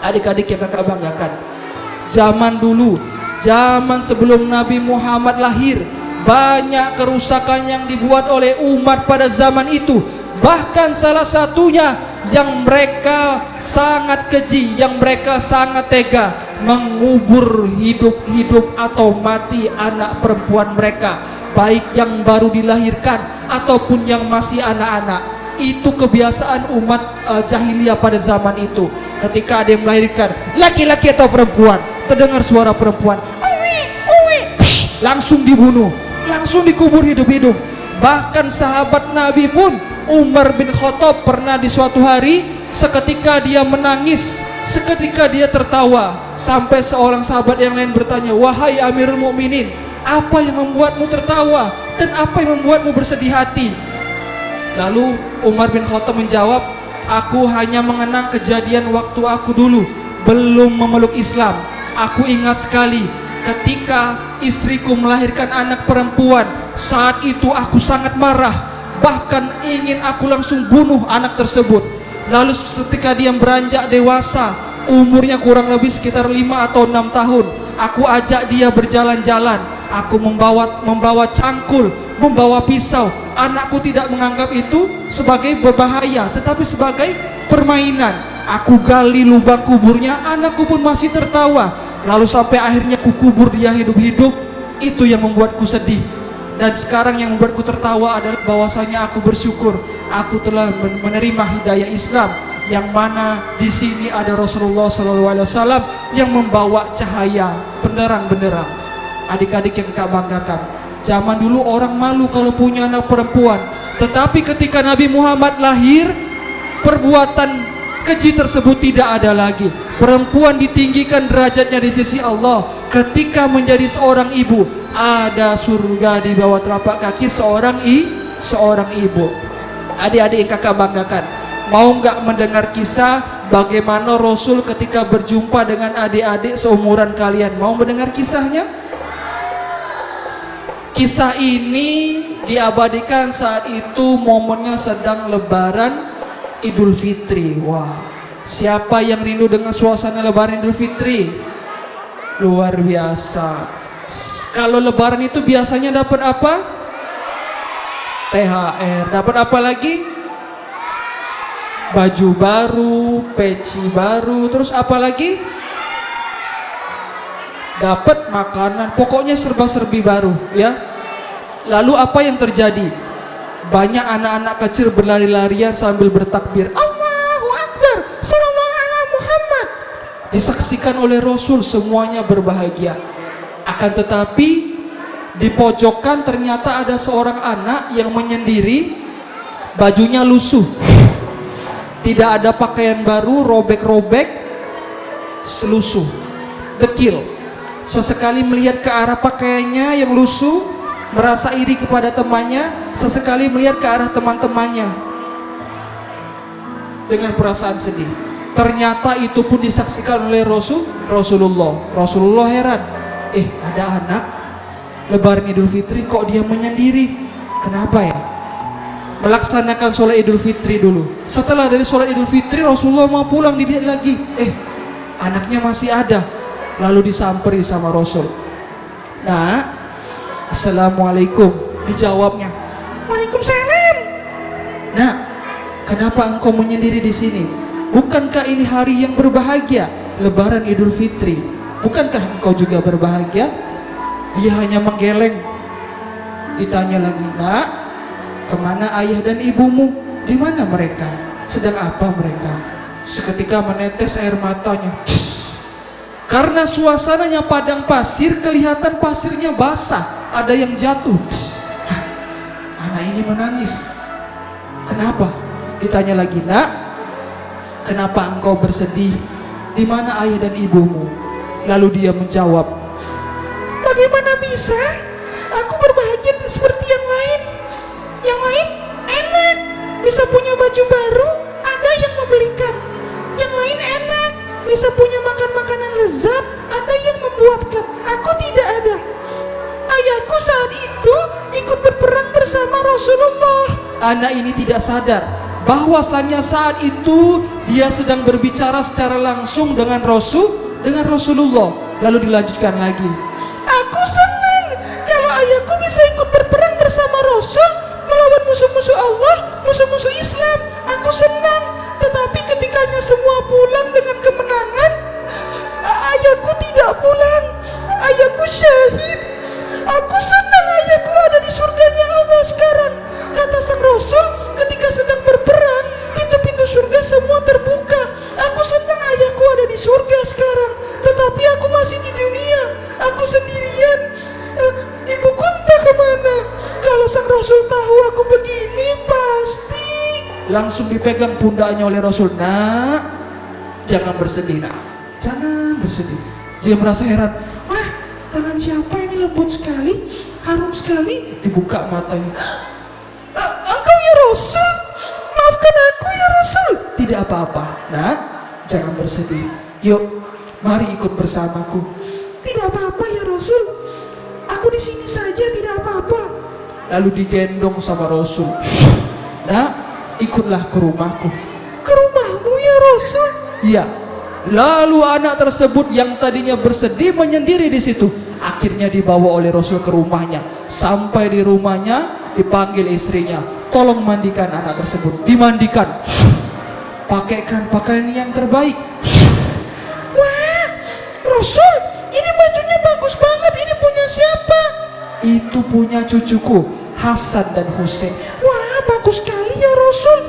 Adik-adik yang kakak banggakan, zaman dulu, zaman sebelum Nabi Muhammad lahir, banyak kerusakan yang dibuat oleh umat pada zaman itu. Bahkan salah satunya yang mereka sangat keji, yang mereka sangat tega, mengubur hidup-hidup atau mati anak perempuan mereka, baik yang baru dilahirkan ataupun yang masih anak-anak. Itu kebiasaan umat jahiliyah pada zaman itu. Ketika ada yang melahirkan, laki-laki atau perempuan, terdengar suara perempuan, langsung dibunuh, langsung dikubur hidup-hidup. Bahkan sahabat Nabi pun, Umar bin Khattab, pernah di suatu hari seketika dia menangis, seketika dia tertawa, sampai seorang sahabat yang lain bertanya, "Wahai Amirul Mukminin, apa yang membuatmu tertawa dan apa yang membuatmu bersedih hati?" Lalu Umar bin Khattab menjawab, "Aku hanya mengenang kejadian waktu aku dulu belum memeluk Islam. Aku ingat sekali ketika istriku melahirkan anak perempuan. Saat itu aku sangat marah, bahkan ingin aku langsung bunuh anak tersebut. Lalu ketika dia beranjak dewasa, umurnya kurang lebih sekitar 5 atau 6 tahun, aku ajak dia berjalan-jalan. Aku membawa cangkul, membawa pisau. Anakku tidak menganggap itu sebagai berbahaya, tetapi sebagai permainan. Aku gali lubang kuburnya, anakku pun masih tertawa. Lalu sampai akhirnya ku kubur dia hidup-hidup. Itu yang membuatku sedih. Dan sekarang yang membuatku tertawa adalah bahwasanya aku bersyukur aku telah menerima hidayah Islam, yang mana di sini ada Rasulullah SAW yang membawa cahaya benderang-benderang." Adik-adik yang kak banggakan, zaman dulu orang malu kalau punya anak perempuan, tetapi ketika Nabi Muhammad lahir, perbuatan keji tersebut tidak ada lagi. Perempuan ditinggikan derajatnya di sisi Allah. Ketika menjadi seorang ibu, ada surga di bawah telapak kaki seorang ibu. Adik-adik yang kakak banggakan, mau nggak mendengar kisah bagaimana Rasul ketika berjumpa dengan adik-adik seumuran kalian? Mau mendengar kisahnya? Kisah ini diabadikan saat itu momennya sedang Lebaran Idul Fitri. Wah, siapa yang rindu dengan suasana Lebaran Idul Fitri? Luar biasa. Kalau Lebaran itu biasanya dapat apa? THR. Dapat apa lagi? Baju baru, peci baru, terus apa lagi? Dapat makanan, pokoknya serba-serbi baru, ya. Lalu apa yang terjadi? Banyak anak-anak kecil berlari-larian sambil bertakbir, Allahu Akbar, Sallallahu Alaihi Muhammad. Disaksikan oleh Rasul, semuanya berbahagia. Akan tetapi di pojokan ternyata ada seorang anak yang menyendiri, bajunya lusuh, tidak ada pakaian baru, robek-robek, selusuh, dekil. Sesekali melihat ke arah pakaiannya yang lusuh, merasa iri kepada temannya, sesekali melihat ke arah teman-temannya dengan perasaan sedih. Ternyata itu pun disaksikan oleh Rasulullah. Rasulullah heran, ada anak Lebaran Idul Fitri kok dia menyendiri, kenapa ya? Melaksanakan sholat Idul Fitri dulu. Setelah dari sholat Idul Fitri, Rasulullah mau pulang, dilihat lagi, anaknya masih ada. Lalu disamperi sama Rasul. Nah, Assalamualaikum. Dijawabnya, Waalaikumsalam. Nah, kenapa engkau menyendiri di sini? Bukankah ini hari yang berbahagia, Lebaran Idul Fitri? Bukankah engkau juga berbahagia? Dia hanya menggeleng. Ditanya lagi, nak, kemana ayah dan ibumu? Di mana mereka? Sedang apa mereka? Seketika menetes air matanya. Karena suasananya padang pasir, kelihatan pasirnya basah. Ada yang jatuh. Anak ini menangis. Kenapa? Ditanya lagi, nak, kenapa engkau bersedih? Di mana ayah dan ibumu? Lalu dia menjawab, bagaimana bisa aku berbahagia seperti yang lain? Yang lain enak, bisa punya baju baru, ada yang membelikan. Yang lain enak, bisa punya makan makanan lezat, ada yang membuatkan. Aku tidak ada. Ayahku saat itu ikut berperang bersama Rasulullah. Anak ini tidak sadar bahwasannya saat itu dia sedang berbicara secara langsung dengan Rasulullah. Lalu dilanjutkan lagi, aku senang kalau ayahku bisa ikut berperang bersama Rasul melawan musuh-musuh Allah, musuh-musuh Islam. Aku senang. Tetapi ketikanya semua pulang dengan kemenangan, ayahku tidak pulang. Ayahku syahid. Aku senang ayahku ada di surganya Allah sekarang. Kata sang Rasul, ketika sedang berperang, pintu-pintu surga semua terbuka. Aku senang ayahku ada di surga sekarang. Tetapi aku masih di dunia. Aku sendirian. Ibuku entah kemana. Kalau sang Rasul tahu aku begini, pasti langsung dipegang pundaknya oleh Rasul. Nak, jangan bersedih, nak. Jangan bersedih. Dia merasa heran. Wah, tangan siapa ini lembut sekali, harum sekali. Dibuka matanya. Engkau ya Rasul, maafkan aku ya Rasul. Tidak apa-apa, nak, jangan bersedih. Yuk, mari ikut bersamaku. Tidak apa-apa ya Rasul, aku di sini saja, tidak apa-apa. Lalu digendong sama Rasul. Nak, ikutlah ke rumahku. Ke rumahmu ya Rasul? Iya. Lalu anak tersebut yang tadinya bersedih menyendiri di situ, akhirnya dibawa oleh Rasul ke rumahnya. Sampai di rumahnya dipanggil istrinya, tolong mandikan anak tersebut. Dimandikan, pakaikan pakaian yang terbaik. Wah, Rasul, ini bajunya bagus banget. Ini punya siapa? Itu punya cucuku, Hasan dan Husain. Wah, bagus sekali ya Rasul.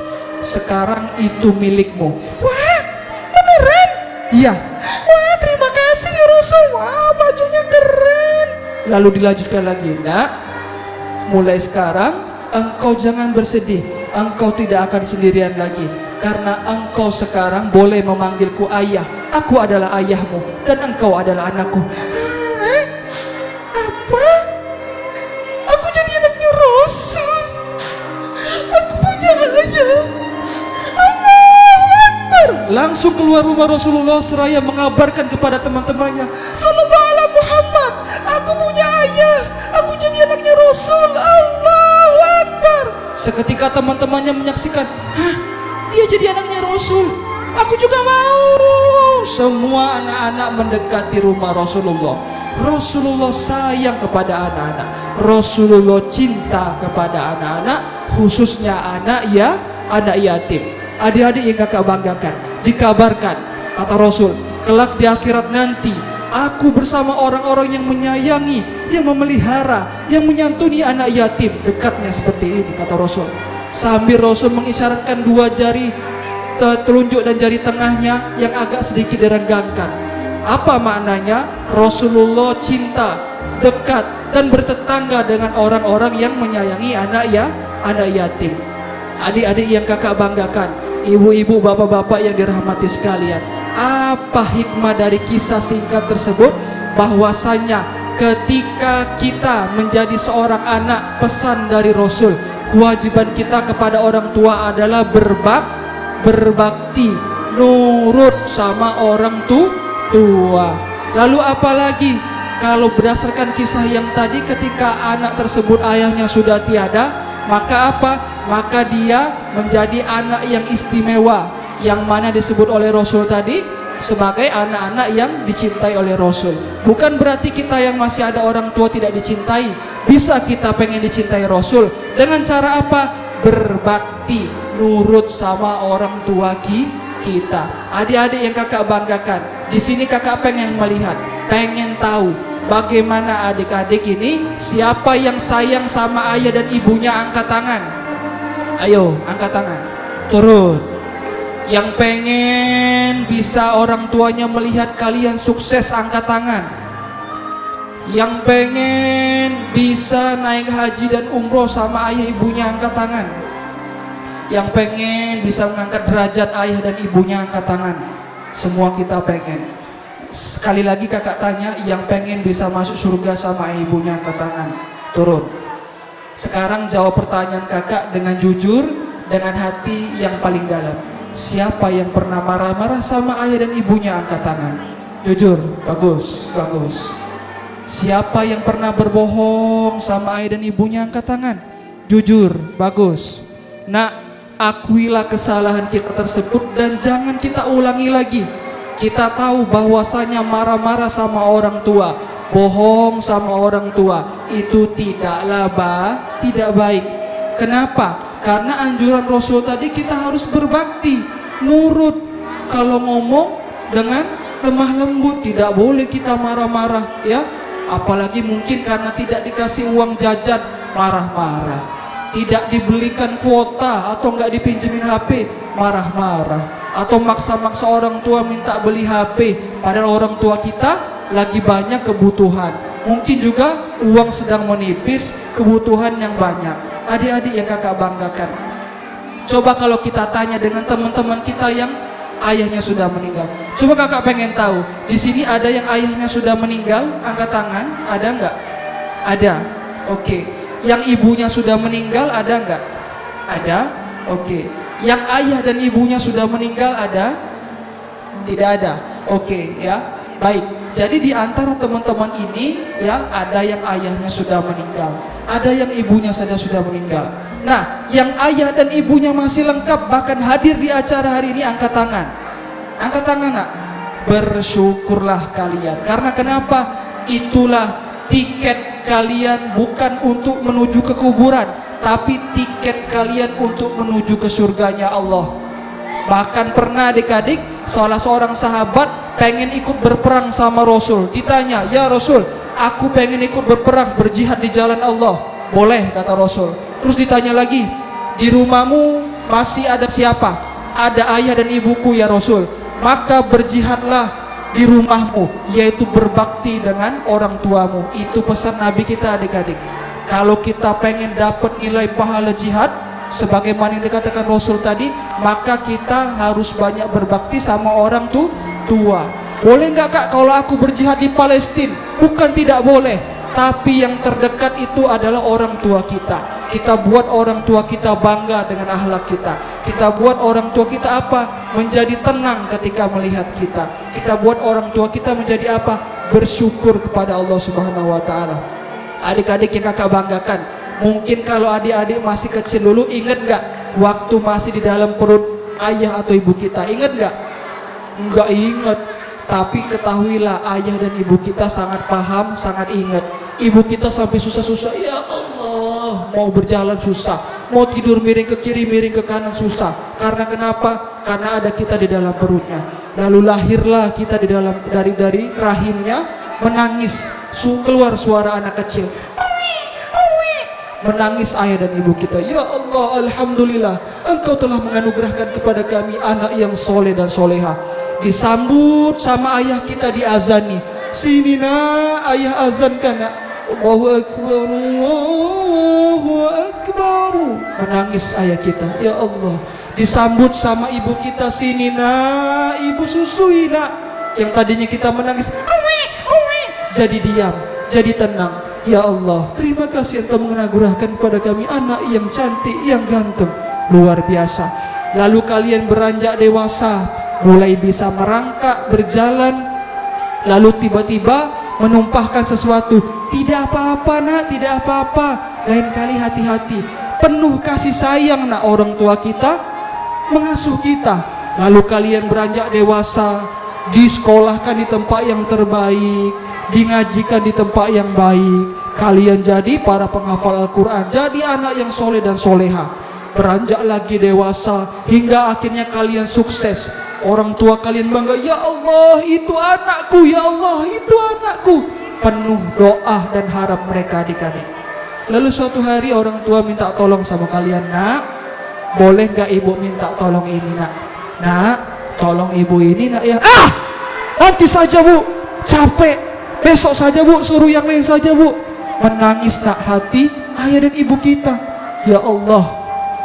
Sekarang itu milikmu. Wah, beneran? Iya. Wah, terima kasih ya Rasul. Wah, bajunya keren. Lalu dilanjutkan lagi, nak, mulai sekarang engkau jangan bersedih. Engkau tidak akan sendirian lagi, karena engkau sekarang boleh memanggilku ayah. Aku adalah ayahmu dan engkau adalah anakku. Apa? Aku jadi anaknya Rasul. Aku punya ayah. Langsung keluar rumah Rasulullah seraya mengabarkan kepada teman-temannya, Sallallahu alaihi Muhammad, aku punya ayah, aku jadi anaknya Rasul. Allahu Akbar. Seketika teman-temannya menyaksikan, hah, dia jadi anaknya Rasul, aku juga mau. Semua anak-anak mendekati rumah Rasulullah. Rasulullah sayang kepada anak-anak. Rasulullah cinta kepada anak-anak, khususnya anak yatim. Adik-adik yang kakak banggakan, dikabarkan, kata Rasul, kelak di akhirat nanti, aku bersama orang-orang yang menyayangi, yang memelihara, yang menyantuni anak yatim. Dekatnya seperti ini, kata Rasul. Sambil Rasul mengisyaratkan dua jari telunjuk dan jari tengahnya yang agak sedikit direnggangkan. Apa maknanya? Rasulullah cinta, dekat, dan bertetangga dengan orang-orang yang menyayangi anak yatim. Adik-adik yang kakak banggakan, ibu-ibu, bapak-bapak yang dirahmati sekalian, apa hikmah dari kisah singkat tersebut? Bahwasanya ketika kita menjadi seorang anak, pesan dari Rasul, kewajiban kita kepada orang tua adalah berbakti, nurut sama orang tua. Lalu apalagi kalau berdasarkan kisah yang tadi, ketika anak tersebut ayahnya sudah tiada, maka apa? Maka dia menjadi anak yang istimewa, yang mana disebut oleh Rasul tadi sebagai anak-anak yang dicintai oleh Rasul. Bukan berarti kita yang masih ada orang tua tidak dicintai. Bisa kita pengen dicintai Rasul dengan cara apa? Berbakti, nurut sama orang tua kita. Adik-adik yang kakak banggakan, di sini kakak pengen melihat, pengen tahu bagaimana adik-adik ini, siapa yang sayang sama ayah dan ibunya, angkat tangan. Ayo, angkat tangan. Turun. Yang pengen bisa orang tuanya melihat kalian sukses, angkat tangan. Yang pengen bisa naik haji dan umroh sama ayah ibunya, angkat tangan. Yang pengen bisa mengangkat derajat ayah dan ibunya, angkat tangan. Semua kita pengen. Sekali lagi kakak tanya, yang pengen bisa masuk surga sama ayah ibunya, angkat tangan. Turun. Sekarang jawab pertanyaan kakak dengan jujur, dengan hati yang paling dalam. Siapa yang pernah marah-marah sama ayah dan ibunya, angkat tangan. Jujur, bagus. Siapa yang pernah berbohong sama ayah dan ibunya, angkat tangan. Jujur, bagus. Nak, akuilah kesalahan kita tersebut dan jangan kita ulangi lagi. Kita tahu bahwasanya marah-marah sama orang tua, bohong sama orang tua, itu tidak baik. Kenapa? Karena anjuran Rasul tadi kita harus berbakti, nurut. Kalau ngomong dengan lemah lembut, tidak boleh kita marah-marah, ya. Apalagi mungkin karena tidak dikasih uang jajan, marah-marah. Tidak dibelikan kuota atau nggak dipinjemin HP, marah-marah. Atau maksa-maksa orang tua minta beli HP, padahal orang tua kita lagi banyak kebutuhan. Mungkin juga uang sedang menipis, kebutuhan yang banyak. Adik-adik yang kakak banggakan, coba kalau kita tanya dengan teman-teman kita yang ayahnya sudah meninggal. Coba kakak pengen tahu, di sini ada yang ayahnya sudah meninggal, angkat tangan. Ada nggak? Ada. Oke. Yang ibunya sudah meninggal, ada nggak? Ada. Oke. Yang ayah dan ibunya sudah meninggal, ada? Tidak ada. Oke, ya. Baik. Jadi di antara teman-teman ini, ya, ada yang ayahnya sudah meninggal, ada yang ibunya saja sudah meninggal. Nah, yang ayah dan ibunya masih lengkap, bahkan hadir di acara hari ini, angkat tangan. Angkat tangan, nak. Bersyukurlah kalian. Karena kenapa? Itulah tiket kalian, bukan untuk menuju ke kuburan, tapi tiket kalian untuk menuju ke surganya Allah. Bahkan pernah adik-adik, salah seorang sahabat pengen ikut berperang sama Rasul. Ditanya, ya Rasul, aku pengen ikut berperang, berjihad di jalan Allah. Boleh, kata Rasul. Terus ditanya lagi, di rumahmu masih ada siapa? Ada ayah dan ibuku, ya Rasul. Maka berjihadlah di rumahmu, yaitu berbakti dengan orang tuamu. Itu pesan Nabi kita, adik-adik. Kalau kita pengen dapat nilai pahala jihad, sebagaimana yang dikatakan Rasul tadi, maka kita harus banyak berbakti sama orang tua. Boleh nggak kak kalau aku berjihad di Palestina? Bukan tidak boleh, tapi yang terdekat itu adalah orang tua kita. Kita buat orang tua kita bangga dengan akhlak kita. Kita buat orang tua kita apa? Menjadi tenang ketika melihat kita. Kita buat orang tua kita menjadi apa? Bersyukur kepada Allah Subhanahu wa taala. Adik-adik yang kakak banggakan, mungkin kalau adik-adik masih kecil dulu, ingat nggak waktu masih di dalam perut ayah atau ibu kita? Ingat nggak? Nggak ingat. Tapi ketahuilah, ayah dan ibu kita sangat paham, sangat ingat. Ibu kita sampai susah-susah, ya Allah, mau berjalan susah, mau tidur miring ke kiri, miring ke kanan susah. Karena kenapa? Karena ada kita di dalam perutnya. Lalu lahirlah kita di dalam dari rahimnya, menangis, keluar suara anak kecil, menangis ayah dan ibu kita. Ya Allah, alhamdulillah, Engkau telah menganugerahkan kepada kami anak yang soleh dan soleha. Disambut sama ayah kita, diazani. Sini nak, ayah azankan nak. Allahu Akbar, Allahu Akbar. Menangis ayah kita. Ya Allah. Disambut sama ibu kita. Sini nak, ibu susui nak. Yang tadinya kita menangis, jadi diam. jadi tenang. Ya Allah, terima kasih Engkau menganugerahkan kepada kami anak yang cantik, yang ganteng. Luar biasa. Lalu kalian beranjak dewasa, mulai bisa merangkak, berjalan. Lalu tiba-tiba menumpahkan sesuatu. Tidak apa-apa nak, tidak apa-apa. Lain kali hati-hati. Penuh kasih sayang nak orang tua kita mengasuh kita. Lalu kalian beranjak dewasa, disekolahkan di tempat yang terbaik, dingajikan di tempat yang baik. Kalian jadi para penghafal Al-Quran, jadi anak yang soleh dan soleha. Beranjak lagi dewasa hingga akhirnya kalian sukses. Orang tua kalian bangga, ya Allah itu anakku, ya Allah itu anakku. Penuh doa dan harap mereka adik-adik. Lalu suatu hari orang tua minta tolong sama kalian, nak, boleh gak ibu minta tolong ini nak? Nak, tolong ibu ini nak ya. Nanti saja bu, capek. Besok saja bu, suruh yang lain saja bu. Menangis nak hati ayah dan ibu kita. Ya Allah,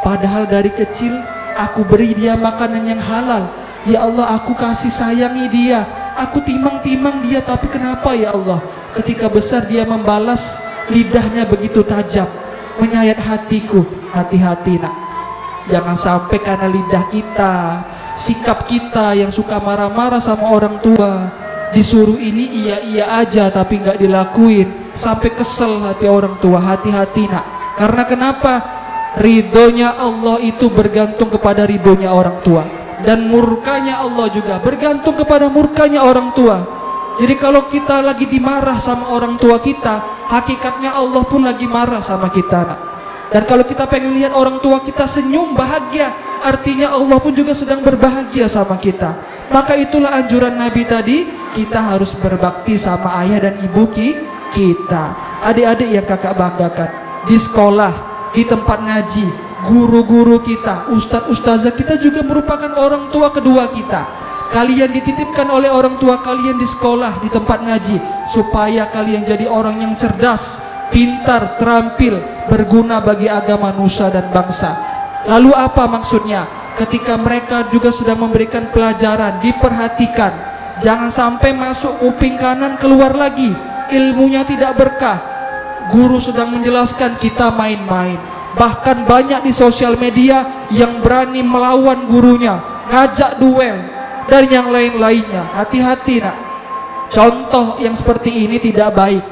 padahal dari kecil aku beri dia makanan yang halal. Ya Allah, aku kasih sayangi dia, aku timang-timang dia. Tapi kenapa ya Allah, ketika besar dia membalas, lidahnya begitu tajam, menyayat hatiku. Hati-hati nak, jangan sampai karena lidah kita, sikap kita yang suka marah-marah sama orang tua, disuruh ini iya-iya aja tapi nggak dilakuin, sampai kesel hati orang tua. Hati-hati nak, karena kenapa? Ridhonya Allah itu bergantung kepada ridhonya orang tua, dan murkanya Allah juga bergantung kepada murkanya orang tua. Jadi kalau kita lagi dimarah sama orang tua kita, hakikatnya Allah pun lagi marah sama kita nak. Dan kalau kita pengen lihat orang tua kita senyum bahagia, artinya Allah pun juga sedang berbahagia sama kita. Maka itulah anjuran Nabi tadi, kita harus berbakti sama ayah dan ibu kita. Adik-adik yang kakak banggakan, di sekolah, di tempat ngaji, guru-guru kita, ustadz-ustazah kita juga merupakan orang tua kedua kita. Kalian dititipkan oleh orang tua kalian di sekolah, di tempat ngaji, supaya kalian jadi orang yang cerdas, pintar, terampil, berguna bagi agama, nusa dan bangsa. Lalu apa maksudnya? Ketika mereka juga sedang memberikan pelajaran, diperhatikan, jangan sampai masuk kuping kanan keluar lagi, ilmunya tidak berkah. Guru sedang menjelaskan, kita main-main. Bahkan banyak di sosial media yang berani melawan gurunya, ngajak duel, dan yang lain-lainnya. Hati-hati nak, contoh yang seperti ini tidak baik.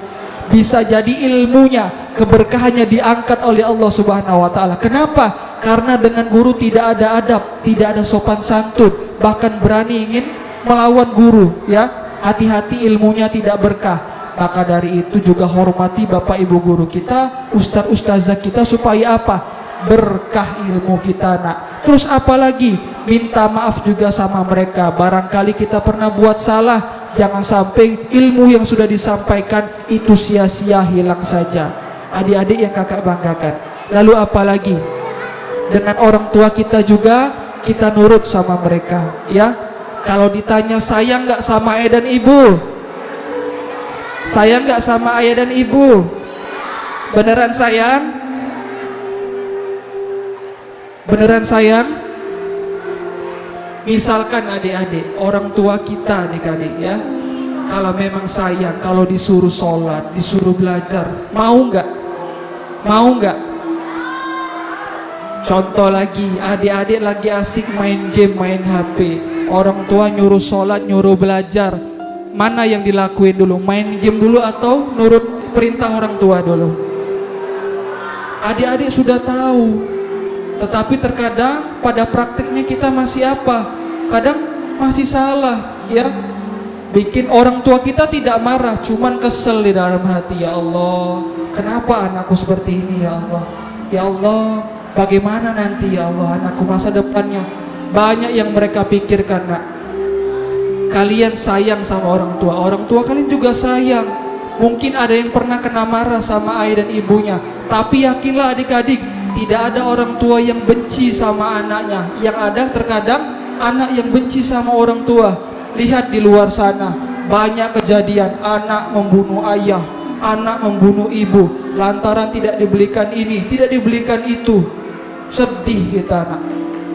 Bisa jadi ilmunya, keberkahannya diangkat oleh Allah Subhanahu wa Ta'ala. Kenapa? Karena dengan guru tidak ada adab, tidak ada sopan santun, bahkan berani ingin melawan guru, ya. Hati-hati, ilmunya tidak berkah. Maka dari itu juga hormati bapak ibu guru kita, ustadz ustazah kita, supaya apa? Berkah ilmu kita nak. Terus apalagi? Minta maaf juga sama mereka. Barangkali kita pernah buat salah, jangan sampai ilmu yang sudah disampaikan itu sia-sia, hilang saja. Adik-adik yang kakak banggakan. Lalu apalagi? Dengan orang tua kita juga, kita nurut sama mereka, ya. Kalau ditanya sayang gak sama ayah dan ibu? Sayang gak sama ayah dan ibu? Beneran sayang? Beneran sayang? Misalkan adik-adik, orang tua kita adik-adik ya, kalau memang sayang, kalau disuruh sholat, disuruh belajar, mau nggak? Mau nggak? Contoh lagi, adik-adik lagi asik main game, main HP, orang tua nyuruh sholat, nyuruh belajar, mana yang dilakuin dulu? Main game dulu atau nurut perintah orang tua dulu? Adik-adik sudah tahu, tetapi terkadang pada praktiknya kita masih apa? Kadang masih salah, ya. Bikin orang tua kita tidak marah, cuman kesel di dalam hati. Ya Allah, kenapa anakku seperti ini ya Allah? Ya Allah, bagaimana nanti ya Allah anakku masa depannya? Banyak yang mereka pikirkan nak. Kalian sayang sama orang tua kalian juga sayang. Mungkin ada yang pernah kena marah sama ayah dan ibunya, tapi yakinlah adik-adik, tidak ada orang tua yang benci sama anaknya. Yang ada terkadang anak yang benci sama orang tua. Lihat di luar sana, banyak kejadian anak membunuh ayah, anak membunuh ibu, lantaran tidak dibelikan ini, tidak dibelikan itu. Sedih kita nak.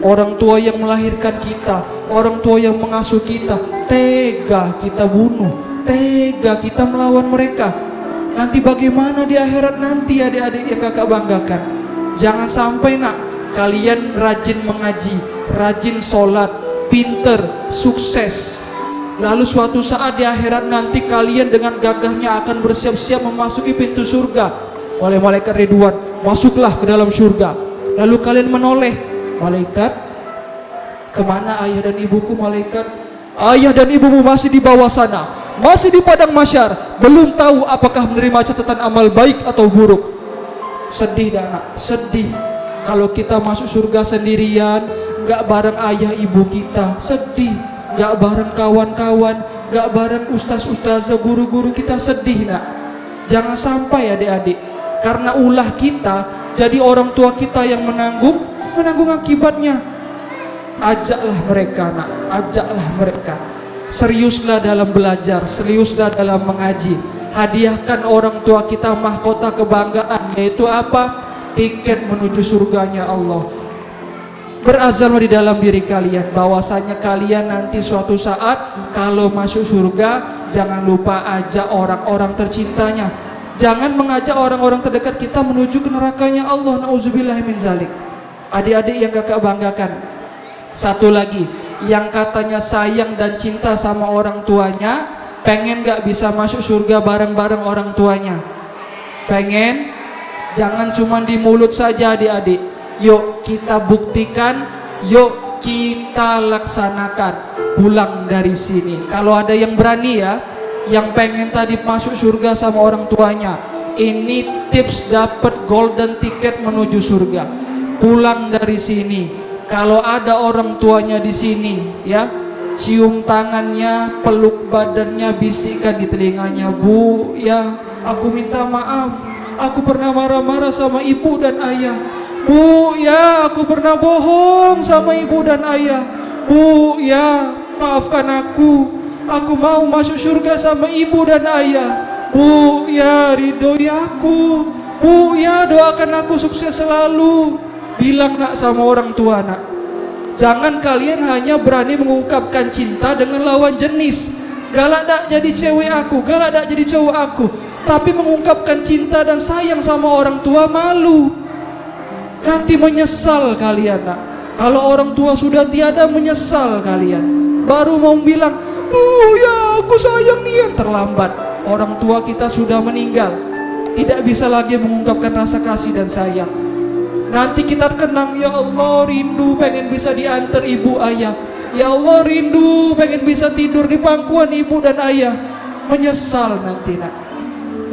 Orang tua yang melahirkan kita, orang tua yang mengasuh kita, tega kita bunuh, tega kita melawan mereka. nanti bagaimana di akhirat nanti adik-adik yang kakak banggakan. Jangan sampai nak kalian rajin mengaji, rajin sholat, pinter, sukses, lalu suatu saat di akhirat nanti kalian dengan gagahnya akan bersiap-siap memasuki pintu surga oleh malaikat Ridwan. Masuklah ke dalam surga. Lalu kalian menoleh, malaikat, kemana ayah dan ibuku? Malaikat, ayah dan ibumu masih di bawah sana, masih di padang mahsyar, belum tahu apakah menerima catatan amal baik atau buruk. Sedih dah nak, sedih. Kalau kita masuk surga sendirian, gak bareng ayah ibu kita, sedih. Gak bareng kawan-kawan, gak bareng ustaz-ustazah, guru-guru kita, sedih nak. Jangan sampai adik-adik, karena ulah kita, jadi orang tua kita yang menanggung akibatnya. Ajaklah mereka nak, ajaklah mereka. Seriuslah dalam belajar, seriuslah dalam mengaji. Hadiahkan orang tua kita mahkota kebanggaan, yaitu apa? Tiket menuju surganya Allah. Berazam di dalam diri kalian bahwasanya kalian nanti suatu saat kalau masuk surga, jangan lupa ajak orang-orang tercintanya. Jangan mengajak orang-orang terdekat kita menuju ke nerakanya Allah. Nauzubillah min zalik. Adik-adik yang kakak banggakan, satu lagi, yang katanya sayang dan cinta sama orang tuanya, pengen gak bisa masuk surga bareng-bareng orang tuanya? Pengen? Jangan cuma di mulut saja adik-adik. Yuk kita buktikan, yuk kita laksanakan. Pulang dari sini, kalau ada yang berani ya, yang pengen tadi masuk surga sama orang tuanya, ini tips dapat golden ticket menuju surga. Pulang dari sini, kalau ada orang tuanya di sini ya, cium tangannya, peluk badannya, bisikkan di telinganya, Bu ya, aku minta maaf, aku pernah marah-marah sama ibu dan ayah. Bu ya, aku pernah bohong sama ibu dan ayah. Bu ya, maafkan aku mau masuk surga sama ibu dan ayah. Bu ya, ridhoi aku. Bu ya, doakan aku sukses selalu. Bilang nak sama orang tua nak, jangan kalian hanya berani mengungkapkan cinta dengan lawan jenis. Galak dak jadi cewek aku, galak dak jadi cowok aku, tapi mengungkapkan cinta dan sayang sama orang tua malu. Nanti menyesal kalian nak. Kalau orang tua sudah tiada, menyesal kalian. Baru mau bilang, ya aku sayang dia, terlambat. Orang tua kita sudah meninggal, tidak bisa lagi mengungkapkan rasa kasih dan sayang. Nanti kita kenang, ya Allah rindu pengen bisa diantar ibu ayah. Ya Allah rindu pengen bisa tidur di pangkuan ibu dan ayah. Menyesal nanti nak.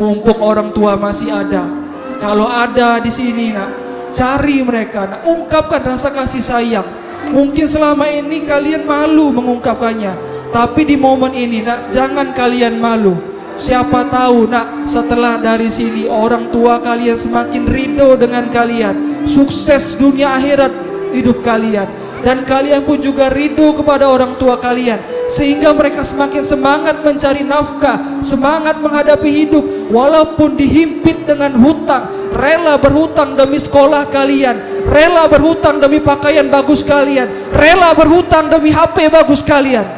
Mumpung orang tua masih ada, kalau ada di sini nak, cari mereka nak, ungkapkan rasa kasih sayang. Mungkin selama ini kalian malu mengungkapkannya, tapi di momen ini nak, jangan kalian malu. Siapa tahu nak, setelah dari sini orang tua kalian semakin ridho dengan kalian, sukses dunia akhirat hidup kalian, dan kalian pun juga ridho kepada orang tua kalian, sehingga mereka semakin semangat mencari nafkah, semangat menghadapi hidup, walaupun dihimpit dengan hutang, rela berhutang demi sekolah kalian, rela berhutang demi pakaian bagus kalian, rela berhutang demi HP bagus kalian.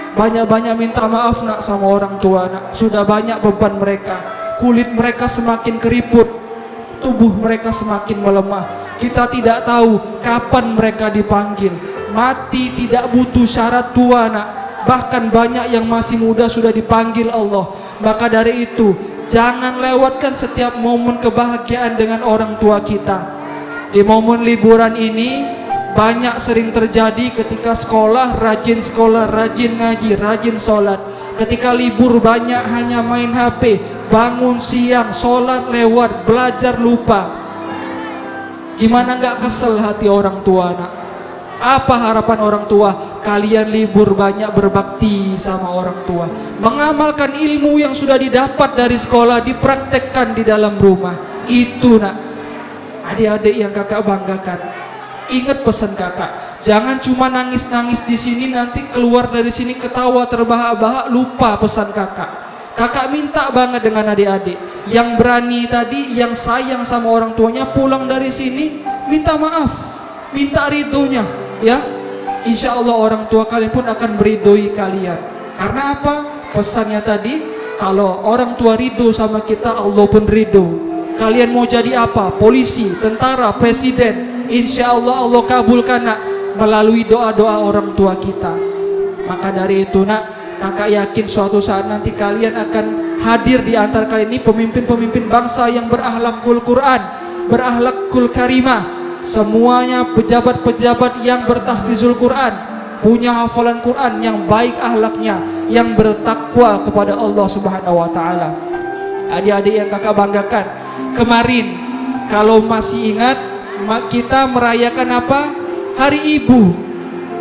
Banyak-banyak minta maaf nak sama orang tua nak. Sudah banyak beban mereka, kulit mereka semakin keriput, tubuh mereka semakin melemah. Kita tidak tahu kapan mereka dipanggil. Mati tidak butuh syarat tua nak. Bahkan banyak yang masih muda sudah dipanggil Allah. Maka dari itu, jangan lewatkan setiap momen kebahagiaan dengan orang tua kita. Di momen liburan ini banyak sering terjadi ketika sekolah, rajin ngaji, rajin sholat. Ketika libur banyak hanya main HP, bangun siang, sholat lewat, belajar lupa. Gimana gak kesel hati orang tua nak? Apa harapan orang tua? Kalian libur banyak berbakti sama orang tua, mengamalkan ilmu yang sudah didapat dari sekolah, dipraktekkan di dalam rumah. Itu nak, adik-adik yang kakak banggakan. Ingat pesan kakak, jangan cuma nangis-nangis di sini, nanti keluar dari sini ketawa terbahak-bahak, lupa pesan kakak. Kakak minta banget dengan adik-adik yang berani tadi, yang sayang sama orang tuanya, pulang dari sini minta maaf, minta ridhonya ya. Insya Allah orang tua kalian pun akan meridhoi kalian. Karena apa? Pesannya tadi, Kalau orang tua ridho sama kita, Allah pun ridho. Kalian mau jadi apa? Polisi, tentara, presiden, insya Allah Allah kabulkan nak, melalui doa-doa orang tua kita. Maka dari itu nak, kakak yakin suatu saat nanti kalian akan hadir di antara kalian ini pemimpin-pemimpin bangsa yang berakhlakul Quran, berakhlakul karimah. Semuanya pejabat-pejabat yang bertahfizul Quran, punya hafalan Quran, yang baik akhlaknya, yang bertakwa kepada Allah Subhanahu wa taala. Adik-adik yang kakak banggakan, kemarin kalau masih ingat, kita merayakan apa? Hari Ibu.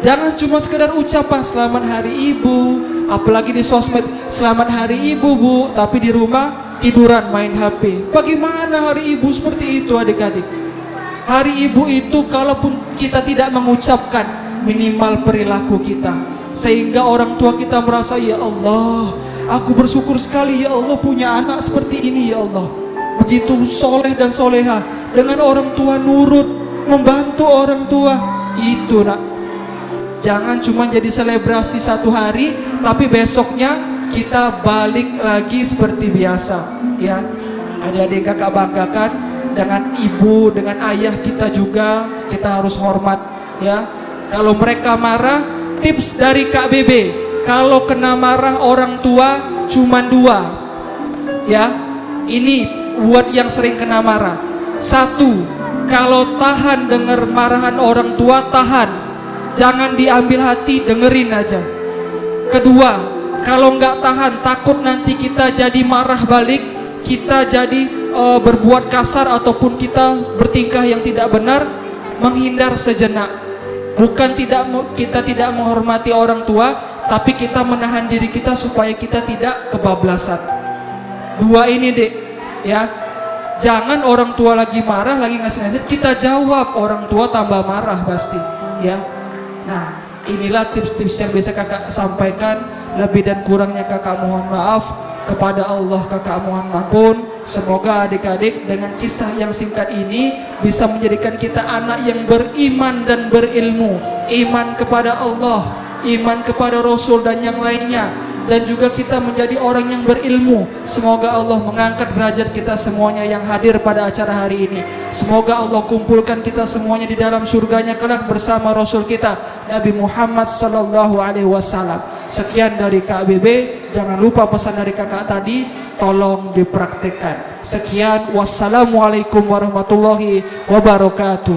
Jangan cuma sekedar ucapan selamat hari Ibu, apalagi di sosmed selamat hari Ibu Bu, tapi di rumah tiduran main HP. Bagaimana hari Ibu seperti itu adik-adik? Hari Ibu itu kalaupun kita tidak mengucapkan, minimal perilaku kita, sehingga orang tua kita merasa, ya Allah, aku bersyukur sekali ya Allah punya anak seperti ini ya Allah. Begitu soleh dan soleha, dengan orang tua nurut, membantu orang tua. Itu nak, jangan cuma jadi selebrasi satu hari, tapi besoknya kita balik lagi seperti biasa. Ya, adik-adik kakak banggakan, dengan ibu, dengan ayah kita juga kita harus hormat. Ya, kalau mereka marah, tips dari Kak Bebe, kalau kena marah orang tua cuma 2. Ya, ini buat yang sering kena marah. 1, kalau tahan dengar marahan orang tua, tahan, jangan diambil hati, dengerin aja. 2, kalau nggak tahan, takut nanti kita jadi marah balik, kita jadi berbuat kasar ataupun kita bertingkah yang tidak benar, menghindar sejenak. Bukan kita tidak menghormati orang tua, tapi kita menahan diri kita supaya kita tidak kebablasan. 2 ini dek, ya. Jangan orang tua lagi marah, lagi ngasih nasihat, kita jawab, orang tua tambah marah pasti, ya. Nah, inilah tips-tips yang bisa kakak sampaikan. Lebih dan kurangnya kakak mohon maaf. Kepada Allah kakak mohon ampun. Semoga adik-adik dengan kisah yang singkat ini bisa menjadikan kita anak yang beriman dan berilmu. Iman kepada Allah, iman kepada Rasul dan yang lainnya, dan juga kita menjadi orang yang berilmu. Semoga Allah mengangkat derajat kita semuanya yang hadir pada acara hari ini. Semoga Allah kumpulkan kita semuanya di dalam surganya kelak bersama Rasul kita Nabi Muhammad sallallahu alaihi wasallam. Sekian dari Kak Bebe. Jangan lupa pesan dari kakak tadi, tolong dipraktekkan. Sekian, wassalamualaikum warahmatullahi wabarakatuh.